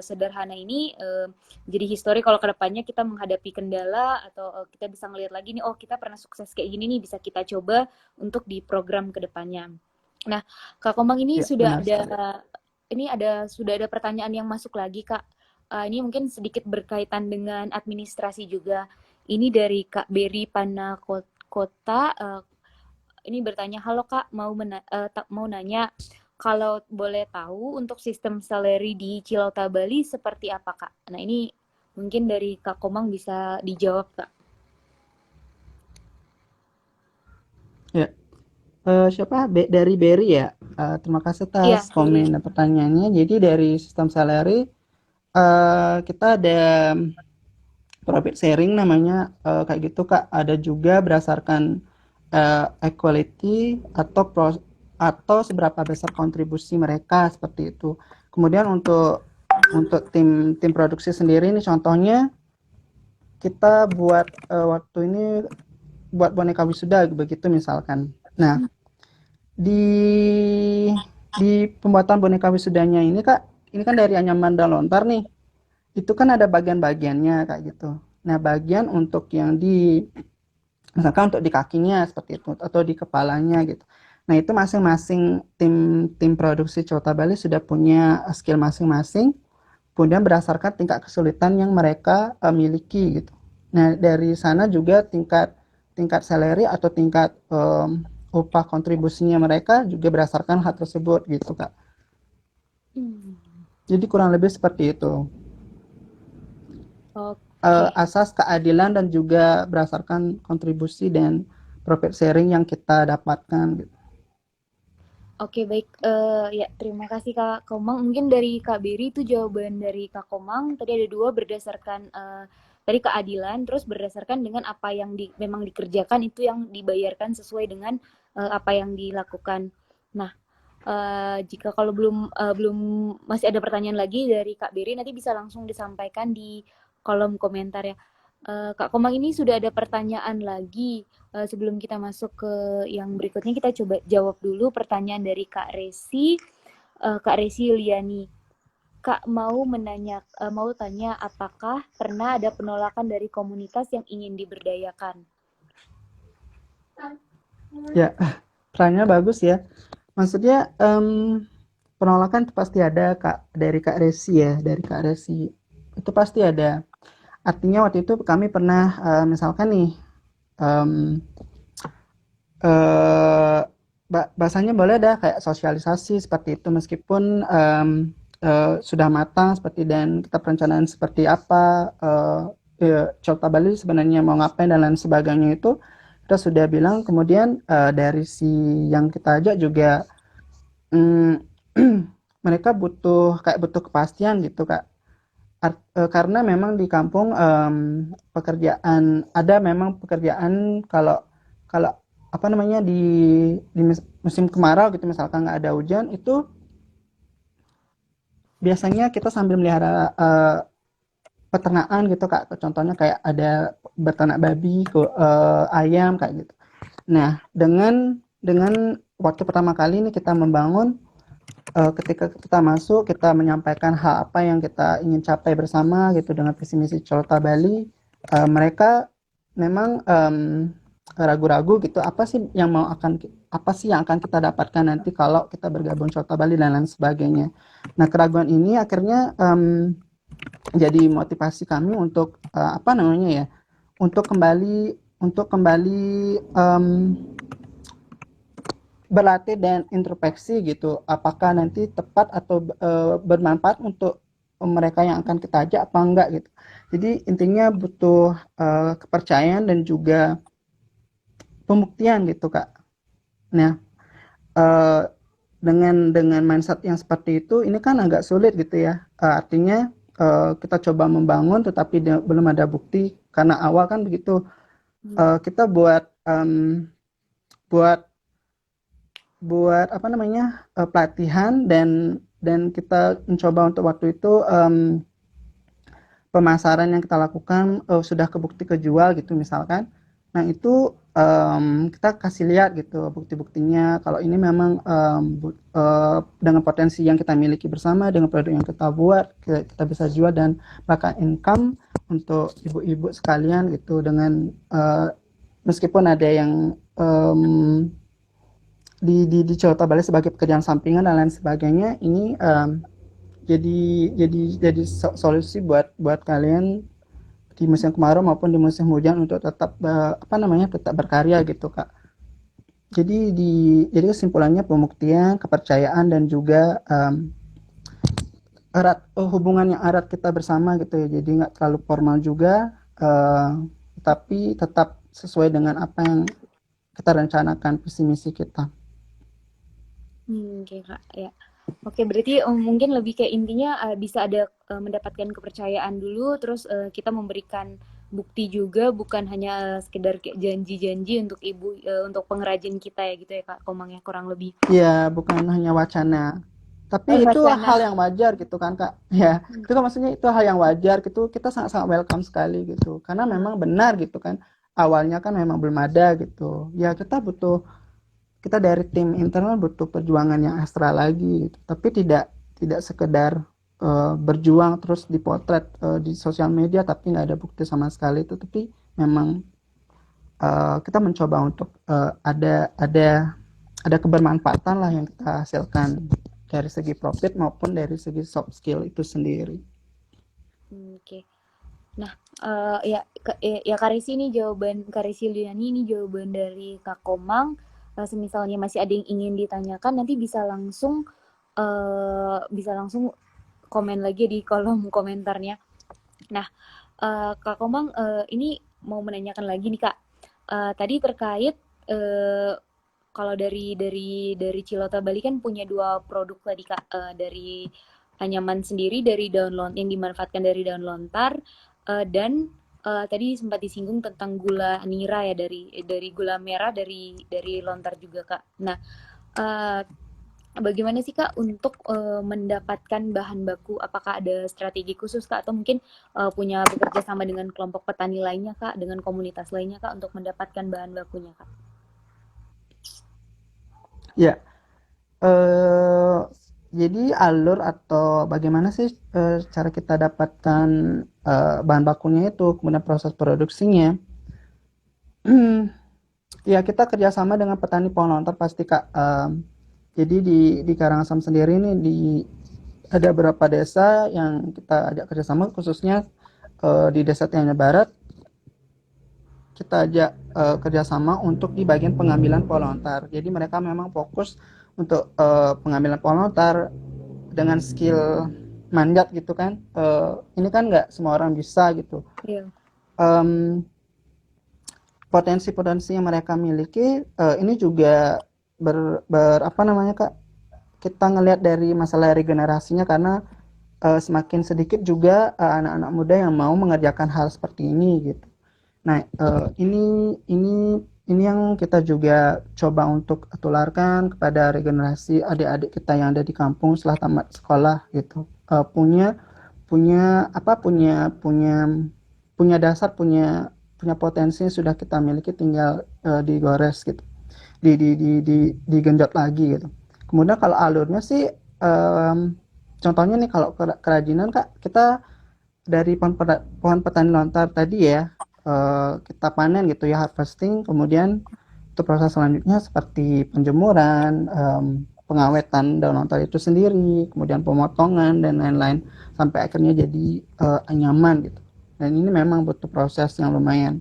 sederhana ini jadi histori kalau kedepannya kita menghadapi kendala atau kita bisa ngelihat lagi nih, oh kita pernah sukses kayak gini nih, bisa kita coba untuk di program kedepannya. Nah, Kak Komang ini ya benar sekali. sudah ada pertanyaan yang masuk lagi Kak. Ini mungkin sedikit berkaitan dengan administrasi juga. Ini dari Kak Beri Panakota. Ini bertanya, halo Kak, mau nanya kalau boleh tahu untuk sistem salary di Cilauta Bali seperti apa Kak? Nah ini mungkin dari Kak Komang bisa dijawab Kak. Ya, siapa? Dari Berry ya. Terima kasih Iya, atas Beri. komen dan pertanyaannya. Jadi dari sistem salary kita ada profit sharing namanya, kayak gitu Kak. Ada juga berdasarkan equality atau seberapa besar kontribusi mereka seperti itu. Kemudian untuk tim tim produksi sendiri ini contohnya kita buat waktu ini buat boneka wisuda begitu misalkan. Nah, di di pembuatan boneka wisudanya ini Kak, ini kan dari anyaman dan lontar nih. Itu kan ada bagian-bagiannya kayak gitu. Nah, bagian untuk yang misalkan untuk di kakinya seperti itu atau di kepalanya gitu. Nah, itu masing-masing tim tim produksi Celota Bali sudah punya skill masing-masing, kemudian berdasarkan tingkat kesulitan yang mereka miliki gitu. Nah, dari sana juga tingkat tingkat salary atau tingkat upah kontribusinya mereka juga berdasarkan hal tersebut gitu Kak. Hmm. Jadi kurang lebih seperti itu. Oke. Asas keadilan dan juga berdasarkan kontribusi dan profit sharing yang kita dapatkan gitu. Oke, baik. Ya, terima kasih Kak Komang. Mungkin dari Kak Beri itu jawaban dari Kak Komang. Tadi ada dua berdasarkan tadi keadilan, terus berdasarkan dengan apa yang memang dikerjakan itu yang dibayarkan sesuai dengan apa yang dilakukan. Nah, jika kalau belum masih ada pertanyaan lagi dari Kak Beri, nanti bisa langsung disampaikan di kolom komentar ya. Kak Komang ini sudah ada pertanyaan lagi. Sebelum kita masuk ke yang berikutnya, kita coba jawab dulu pertanyaan dari Kak Resi, Kak Resi Yuliani. Kak mau tanya apakah pernah ada penolakan dari komunitas yang ingin diberdayakan? Ya, pertanyaannya bagus ya. Maksudnya penolakan itu pasti ada Kak dari Kak Resi ya, dari Kak Resi. Itu pasti ada. Artinya waktu itu kami pernah misalkan nih em, eh bahasanya boleh ada kayak sosialisasi seperti itu meskipun sudah matang seperti dan kita perencanaan seperti apa Cota Bali sebenarnya mau ngapain dan lain sebagainya itu kita sudah bilang kemudian dari si yang kita ajak juga mm, mereka butuh kepastian gitu Kak. Karena memang di kampung pekerjaan ada memang pekerjaan kalau kalau apa namanya di musim kemarau gitu misalkan nggak ada hujan itu biasanya kita sambil melihara peternakan gitu Kak. Contohnya kayak ada beternak babi, ayam kayak gitu. Nah, dengan waktu pertama kali ini kita membangun ketika kita masuk kita menyampaikan hal apa yang kita ingin capai bersama gitu dengan visi misi Colta Bali mereka memang ragu-ragu gitu apa sih yang akan kita dapatkan nanti kalau kita bergabung Colta Bali dan lain sebagainya. Nah keraguan ini akhirnya jadi motivasi kami untuk apa namanya ya untuk kembali berlatih dan introspeksi gitu apakah nanti tepat atau bermanfaat untuk mereka yang akan kita ajak apa enggak gitu jadi intinya butuh kepercayaan dan juga pembuktian gitu kak nah eh, dengan mindset yang seperti itu ini kan agak sulit gitu ya artinya kita coba membangun tetapi belum ada bukti karena awal kan begitu kita buat buat apa namanya pelatihan dan kita mencoba untuk waktu itu pemasaran yang kita lakukan sudah kebukti kejual gitu misalkan nah itu kita kasih lihat gitu bukti-buktinya kalau ini memang dengan potensi yang kita miliki bersama dengan produk yang kita buat kita bisa jual dan bahkan income untuk ibu-ibu sekalian gitu dengan meskipun ada yang di Jawa Bali sebagai pekerjaan sampingan dan lain sebagainya ini jadi jadi solusi buat kalian di musim kemarau maupun di musim hujan untuk tetap apa namanya tetap berkarya gitu kak jadi kesimpulannya pembuktian kepercayaan dan juga hubungan yang erat kita bersama gitu ya jadi nggak terlalu formal juga tapi tetap sesuai dengan apa yang kita rencanakan visi misi kita. Oke Kak, ya. Oke, berarti mungkin lebih kayak intinya bisa ada mendapatkan kepercayaan dulu, terus kita memberikan bukti juga, bukan hanya sekedar kayak janji-janji untuk ibu, untuk pengrajin kita ya gitu ya Kak Komang ya kurang lebih. Ya, bukan hanya wacana. Oh, Tapi itu wacana. hal yang wajar gitu kan, Kak. Ya, itu kan maksudnya itu hal yang wajar gitu. Kita sangat-sangat welcome sekali gitu. Karena memang benar gitu kan. Awalnya kan memang belum ada gitu. Ya, kita dari tim internal butuh perjuangan yang ekstra lagi gitu. Tapi tidak sekedar berjuang terus dipotret di sosial media tapi nggak ada bukti sama sekali itu. Tapi memang kita mencoba untuk ada kebermanfaatan lah yang kita hasilkan dari segi profit maupun dari segi soft skill itu sendiri. Oke. Nah, ya, ya Karisi ini jawaban Karisi Liani ini jawaban dari Kak Komang. Semisalnya masih ada yang ingin ditanyakan, nanti bisa langsung komen lagi di kolom komentarnya. Nah, Kak Komang, ini mau menanyakan lagi nih Kak. Tadi terkait kalau dari Cilota Bali kan punya dua produk tadi Kak. Dari anyaman sendiri dari daun lontar yang dimanfaatkan dari daun lontar, dan tadi sempat disinggung tentang gula nira ya, dari gula merah dari lontar juga Kak. Nah, eh, bagaimana sih Kak untuk mendapatkan bahan baku? Apakah ada strategi khusus Kak, atau mungkin punya bekerja sama dengan kelompok petani lainnya Kak, dengan komunitas lainnya Kak untuk mendapatkan bahan bakunya Kak? Ya, eh jadi alur atau bagaimana sih cara kita dapatkan bahan bakunya itu, kemudian proses produksinya. Ya, kita kerjasama dengan petani pohon lontar pasti Kak. Jadi di Karangasem sendiri ini ada beberapa desa yang kita ajak kerjasama, khususnya di Desa Tianjaya Barat kita ajak kerjasama untuk di bagian pengambilan pohon lontar. Jadi mereka memang fokus untuk pengambilan pohon lontar dengan skill manjat gitu kan. Ini kan nggak semua orang bisa gitu. Iya. Em, Potensi-potensi yang mereka miliki ini juga apa namanya Kak, kita ngelihat dari masalah regenerasinya, karena semakin sedikit juga anak-anak muda yang mau mengerjakan hal seperti ini gitu. Nah, ini yang kita juga coba untuk tularkan kepada regenerasi adik-adik kita yang ada di kampung setelah tamat sekolah gitu. Punya punya apa punya dasar, punya potensi yang sudah kita miliki, tinggal digores gitu, digenjot lagi gitu. Kemudian kalau alurnya sih, contohnya nih kalau kerajinan Kak, kita dari pohon petani lontar tadi ya, kita panen gitu ya, harvesting, kemudian untuk proses selanjutnya seperti penjemuran, pengawetan daun lontar itu sendiri, kemudian pemotongan dan lain-lain sampai akhirnya jadi anyaman gitu. Dan ini memang butuh proses yang lumayan.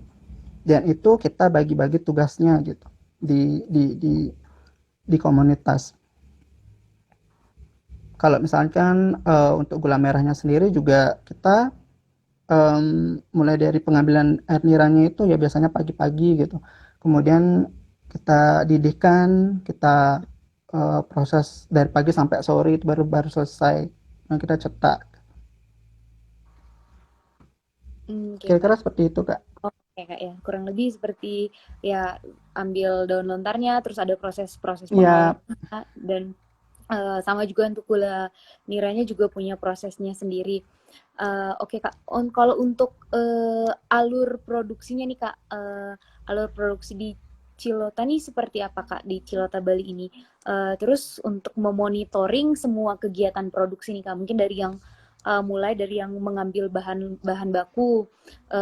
Dan itu kita bagi-bagi tugasnya gitu di di di di komunitas. Kalau misalkan untuk gula merahnya sendiri juga kita mulai dari pengambilan air niranya itu ya biasanya pagi-pagi gitu. Kemudian kita didihkan, kita proses dari pagi sampai sore itu baru baru selesai. Nah, kita cetak. Oke Kak. Kira-kira seperti itu, Kak. Oke Kak ya, kurang lebih seperti ya ambil daun lontarnya, terus ada proses-proses Ya, pengolahannya, dan sama juga untuk gula niranya juga punya prosesnya sendiri. Oke Kak, kalau untuk alur produksinya nih Kak, alur produksi di Cilota nih seperti apa Kak di Cilota Bali ini? Terus untuk memonitoring semua kegiatan produksi nih Kak, mungkin dari yang mulai dari yang mengambil bahan bahan baku,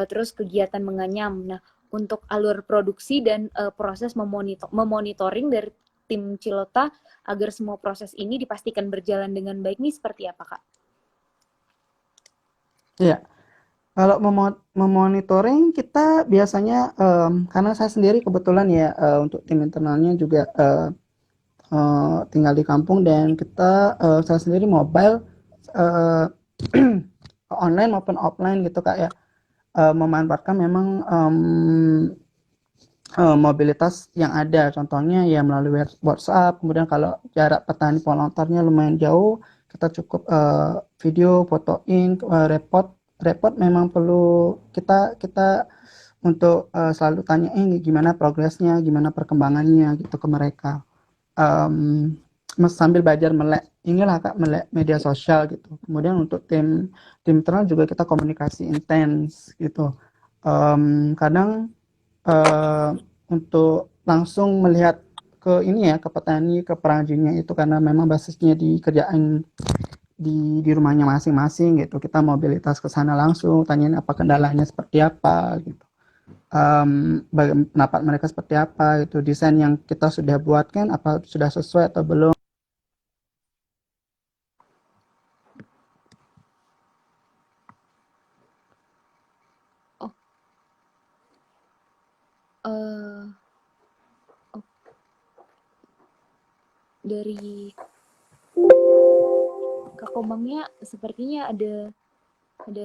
terus kegiatan menganyam. Nah, untuk alur produksi dan proses memonitoring dari tim Cilota agar semua proses ini dipastikan berjalan dengan baik nih seperti apa Kak? ya. Kalau memonitoring kita biasanya, karena saya sendiri kebetulan ya, untuk tim internalnya juga tinggal di kampung, dan saya sendiri mobile, eh, online maupun offline gitu Kak ya. Memanfaatkan memang mobilitas yang ada, contohnya ya melalui WhatsApp. Kemudian kalau jarak petani pohon lontarnya lumayan jauh, kita cukup video fotoin, report report memang perlu kita kita untuk selalu tanyain gimana progresnya, gimana perkembangannya gitu ke mereka. Em, Sambil belajar melek inilah Kak, melek media sosial gitu. Kemudian untuk tim tim internal juga kita komunikasi intens gitu. Kadang eh, untuk langsung melihat ke ini ya, ke petani, ke perajinnya itu, karena memang basisnya di kerjaan di rumahnya masing-masing gitu. Kita mobilitas ke sana langsung, tanyain apa kendalanya seperti apa gitu. Pendapat mereka seperti apa gitu. Desain yang kita sudah buat kan apa sudah sesuai atau belum. Oh, eh oh, dari Kak Komangnya sepertinya ada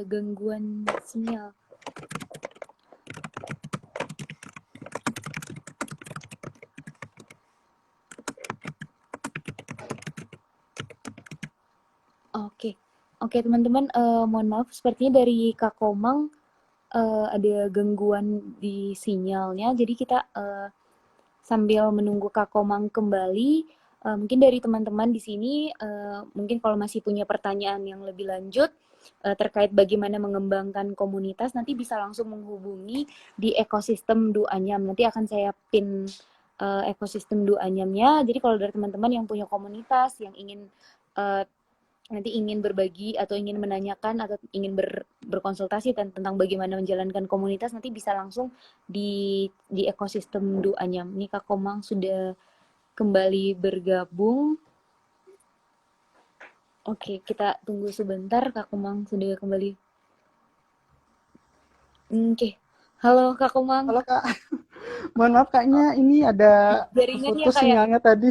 gangguan sinyal. Oke, oke teman-teman, mohon maaf sepertinya dari Kak Komang ada gangguan di sinyalnya, jadi kita sambil menunggu Kak Komang kembali, mungkin dari teman-teman di sini, mungkin kalau masih punya pertanyaan yang lebih lanjut terkait bagaimana mengembangkan komunitas, nanti bisa langsung menghubungi di ekosistem Du Anyam. Nanti akan saya pin ekosistem Du Anyamnya. Jadi kalau dari teman-teman yang punya komunitas, yang ingin uh, nanti ingin berbagi atau ingin menanyakan atau ingin berkonsultasi tentang bagaimana menjalankan komunitas, nanti bisa langsung di ekosistem Du Anyam. Ini Kak Komang sudah kembali bergabung. Oke, kita tunggu sebentar. Kak Komang sudah kembali. Oke, halo Kak Komang. Halo Kak, mohon maaf kayaknya ini ada Jaringan ya keputus Kak ya? sinyalnya tadi.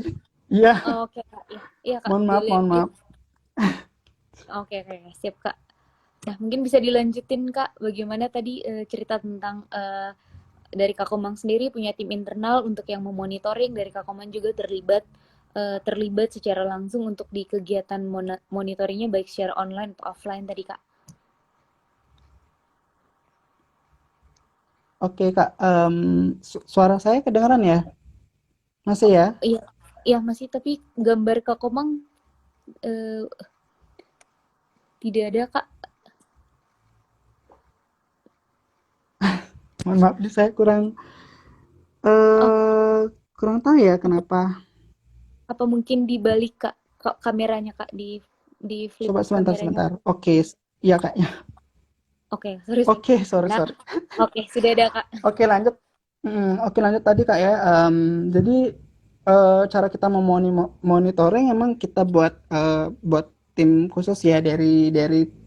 Iya, Oke Kak, ya, iya Kak. mohon maaf, mohon Ya. maaf. Oke, oke, siap Kak. Nah, mungkin bisa dilanjutin Kak, bagaimana tadi cerita tentang dari Kak Komang sendiri punya tim internal untuk yang memonitoring, dari Kak Komang juga terlibat secara langsung untuk di kegiatan monitoringnya baik secara online atau offline tadi Kak. Oke Kak, suara saya kedengaran ya? Masih ya? Iya, iya masih, tapi gambar Kak Komang eh, tidak ada Kak. Mohon maaf, saya Oh, eh kurang tahu ya kenapa. apa mungkin dibalik Kak, Kak kameranya Kak, di flip Coba sebentar, kameranya. sebentar. Oke, iya Kak. Oke, sorry, sorry. Oke, sorry, Nah, sorry. oke, sudah ada Kak. Oke, lanjut. Oke, lanjut tadi Kak ya. Jadi cara kita monitoring emang kita buat tim khusus ya, dari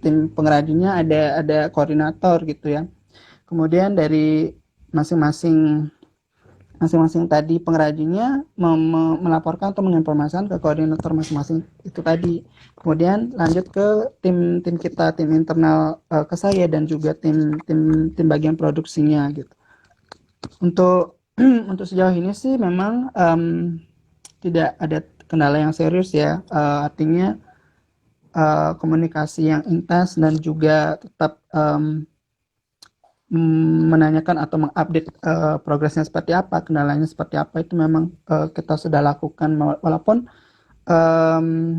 tim pengrajinnya ada koordinator gitu ya. Kemudian dari masing-masing masing-masing tadi pengrajinnya melaporkan atau menginformasikan ke koordinator masing-masing itu tadi. Kemudian lanjut ke tim kita, tim internal, ke saya dan juga tim bagian produksinya gitu. Untuk untuk sejauh ini sih memang tidak ada kendala yang serius ya. Artinya komunikasi yang intens dan juga tetap menanyakan atau mengupdate progresnya seperti apa, kendalanya seperti apa itu memang kita sudah lakukan, walaupun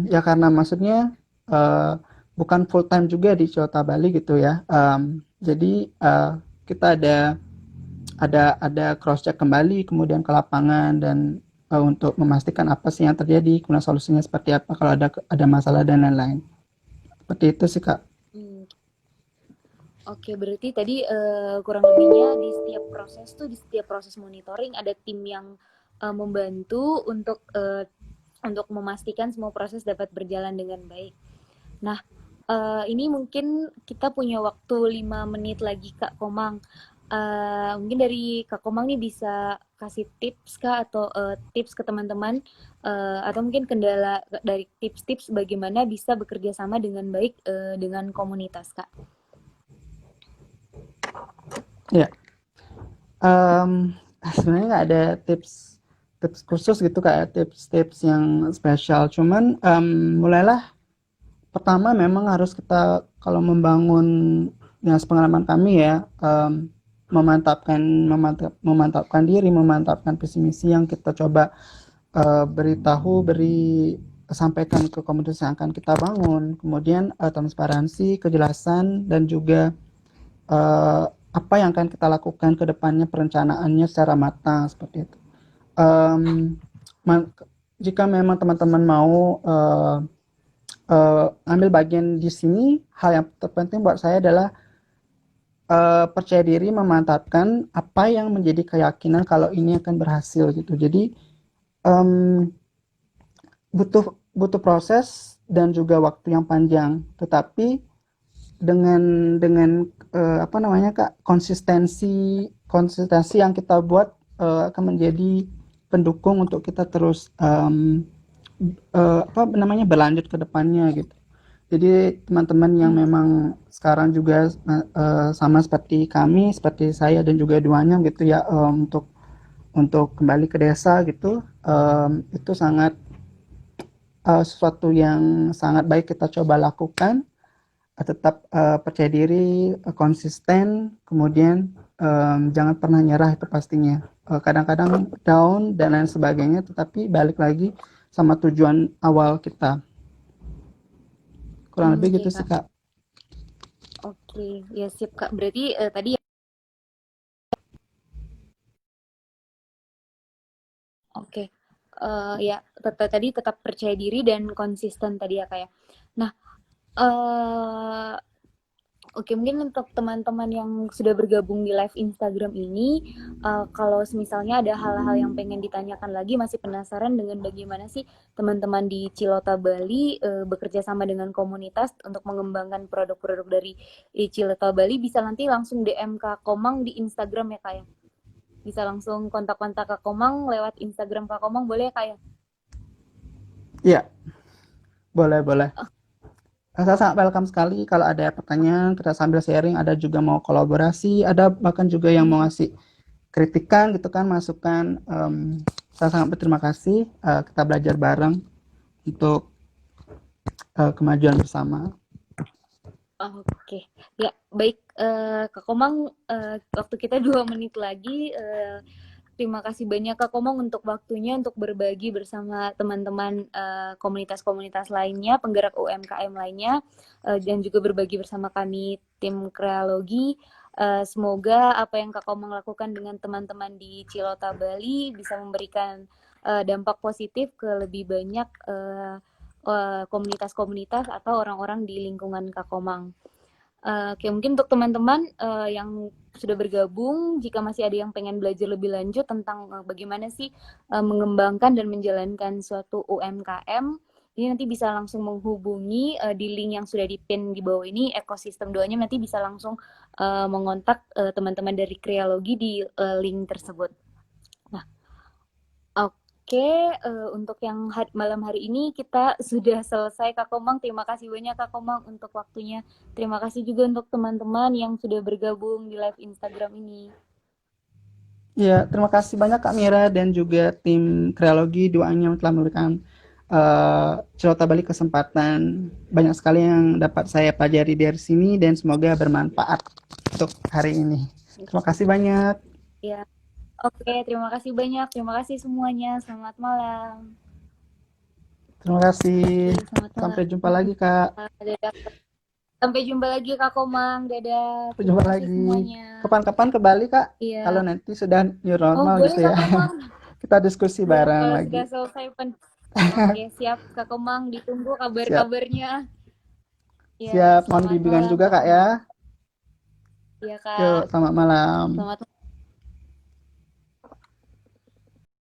ya karena maksudnya bukan full time juga di Kota Bali gitu ya. Jadi kita ada cross check kembali kemudian ke lapangan dan untuk memastikan apa sih yang terjadi, kemudian solusinya seperti apa kalau ada masalah dan lain-lain. Seperti itu sih Kak. Hmm, oke, berarti tadi kurang lebihnya di setiap proses monitoring ada tim yang membantu untuk memastikan semua proses dapat berjalan dengan baik. Nah, ini mungkin kita punya waktu 5 menit lagi Kak Komang. Mungkin dari Kak Komang nih bisa kasih tips Kak atau tips ke teman-teman atau mungkin kendala dari tips-tips bagaimana bisa bekerja sama dengan baik dengan komunitas Kak. Ya, sebenarnya nggak ada tips tips khusus gitu kayak tips-tips yang spesial. Cuman mulailah pertama memang harus kita kalau membangun yang sepengalaman kami ya, memantapkan diri, memantapkan visi misi yang kita coba sampaikan ke komunitas yang akan kita bangun. Kemudian transparansi, kejelasan dan juga apa yang akan kita lakukan ke depannya, perencanaannya secara matang seperti itu. Um, Jika memang teman-teman mau ambil bagian di sini, hal yang terpenting buat saya adalah percaya diri, memantapkan apa yang menjadi keyakinan kalau ini akan berhasil gitu. Jadi um, butuh proses dan juga waktu yang panjang, tetapi dengan apa namanya Kak, konsistensi yang kita buat akan menjadi pendukung untuk kita terus apa namanya berlanjut ke depannya gitu. Jadi teman-teman yang memang sekarang juga sama seperti kami, seperti saya dan juga duanya gitu ya, untuk kembali ke desa gitu, itu sangat sesuatu yang sangat baik kita coba lakukan, tetap percaya diri, konsisten, kemudian jangan pernah nyerah itu pastinya. Kadang-kadang down dan lain sebagainya, tetapi balik lagi sama tujuan awal kita. Kurang lebih Iya gitu sih Kak. Kak. Oke, ya sip Kak. Berarti tadi ya, oke. Ya, tadi tetap percaya diri dan konsisten tadi ya Kak ya. Nah, eh oke, mungkin untuk teman-teman yang sudah bergabung di live Instagram ini, kalau misalnya ada hal-hal yang pengen ditanyakan lagi, masih penasaran dengan bagaimana sih teman-teman di Cilota Bali bekerja sama dengan komunitas untuk mengembangkan produk-produk dari Cilota Bali, bisa nanti langsung DM Kak Komang di Instagram ya Kak ya. Bisa langsung kontak-kontak Kak Komang lewat Instagram Kak Komang, boleh ya Kak ya? Iya, boleh, boleh. Saya sangat welcome sekali kalau ada pertanyaan, kita sambil sharing, ada juga mau kolaborasi, ada bahkan juga yang mau Hmm. ngasih kritikan gitu kan, masukan. Saya sangat berterima kasih, kita belajar bareng untuk kemajuan bersama. Oke, ya baik Kak Komang, waktu kita 2 menit lagi. Terima kasih banyak Kak Komang untuk waktunya untuk berbagi bersama teman-teman komunitas-komunitas lainnya, penggerak UMKM lainnya, dan juga berbagi bersama kami tim Krealogi. Semoga apa yang Kak Komang lakukan dengan teman-teman di Cilota Bali bisa memberikan dampak positif ke lebih banyak komunitas-komunitas atau orang-orang di lingkungan Kak Komang. Oke, mungkin untuk teman-teman yang sudah bergabung, jika masih ada yang pengen belajar lebih lanjut tentang bagaimana sih mengembangkan dan menjalankan suatu UMKM, ini nanti bisa langsung menghubungi di link yang sudah dipin di bawah ini, ekosistem doanya nanti bisa langsung mengontak teman-teman dari Krealogi di link tersebut. Nah, oke, untuk yang malam hari ini kita sudah selesai Kak Komang. Terima kasih banyak Kak Komang untuk waktunya. Terima kasih juga untuk teman-teman yang sudah bergabung di live Instagram ini. Ya, terima kasih banyak Kak Mira dan juga tim Kreologi doanya yang telah memberikan Cilota Bali kesempatan. Banyak sekali yang dapat saya pelajari dari sini dan semoga bermanfaat untuk hari ini. Terima kasih banyak. Ya, oke, terima kasih banyak. Terima kasih semuanya. Selamat malam. Terima kasih. Oke, selamat Sampai malam. jumpa lagi Kak. Dadah. Sampai jumpa lagi Kak Komang. Dadah. Sampai Terima jumpa kasih lagi. semuanya. Kapan-kapan ke Bali Kak. Kalau Iya. nanti sudah new Oh, normal boleh gitu Kak ya. Komang. Kita diskusi Siap bareng kalau lagi. sudah selesai Oke, siap Kak Komang. Ditunggu Siap. kabar-kabarnya. Ya, Siap. Mohon selamat bimbingan malam juga Kak Kak ya. Komang. Iya Yuk, Kak. selamat malam. Selamat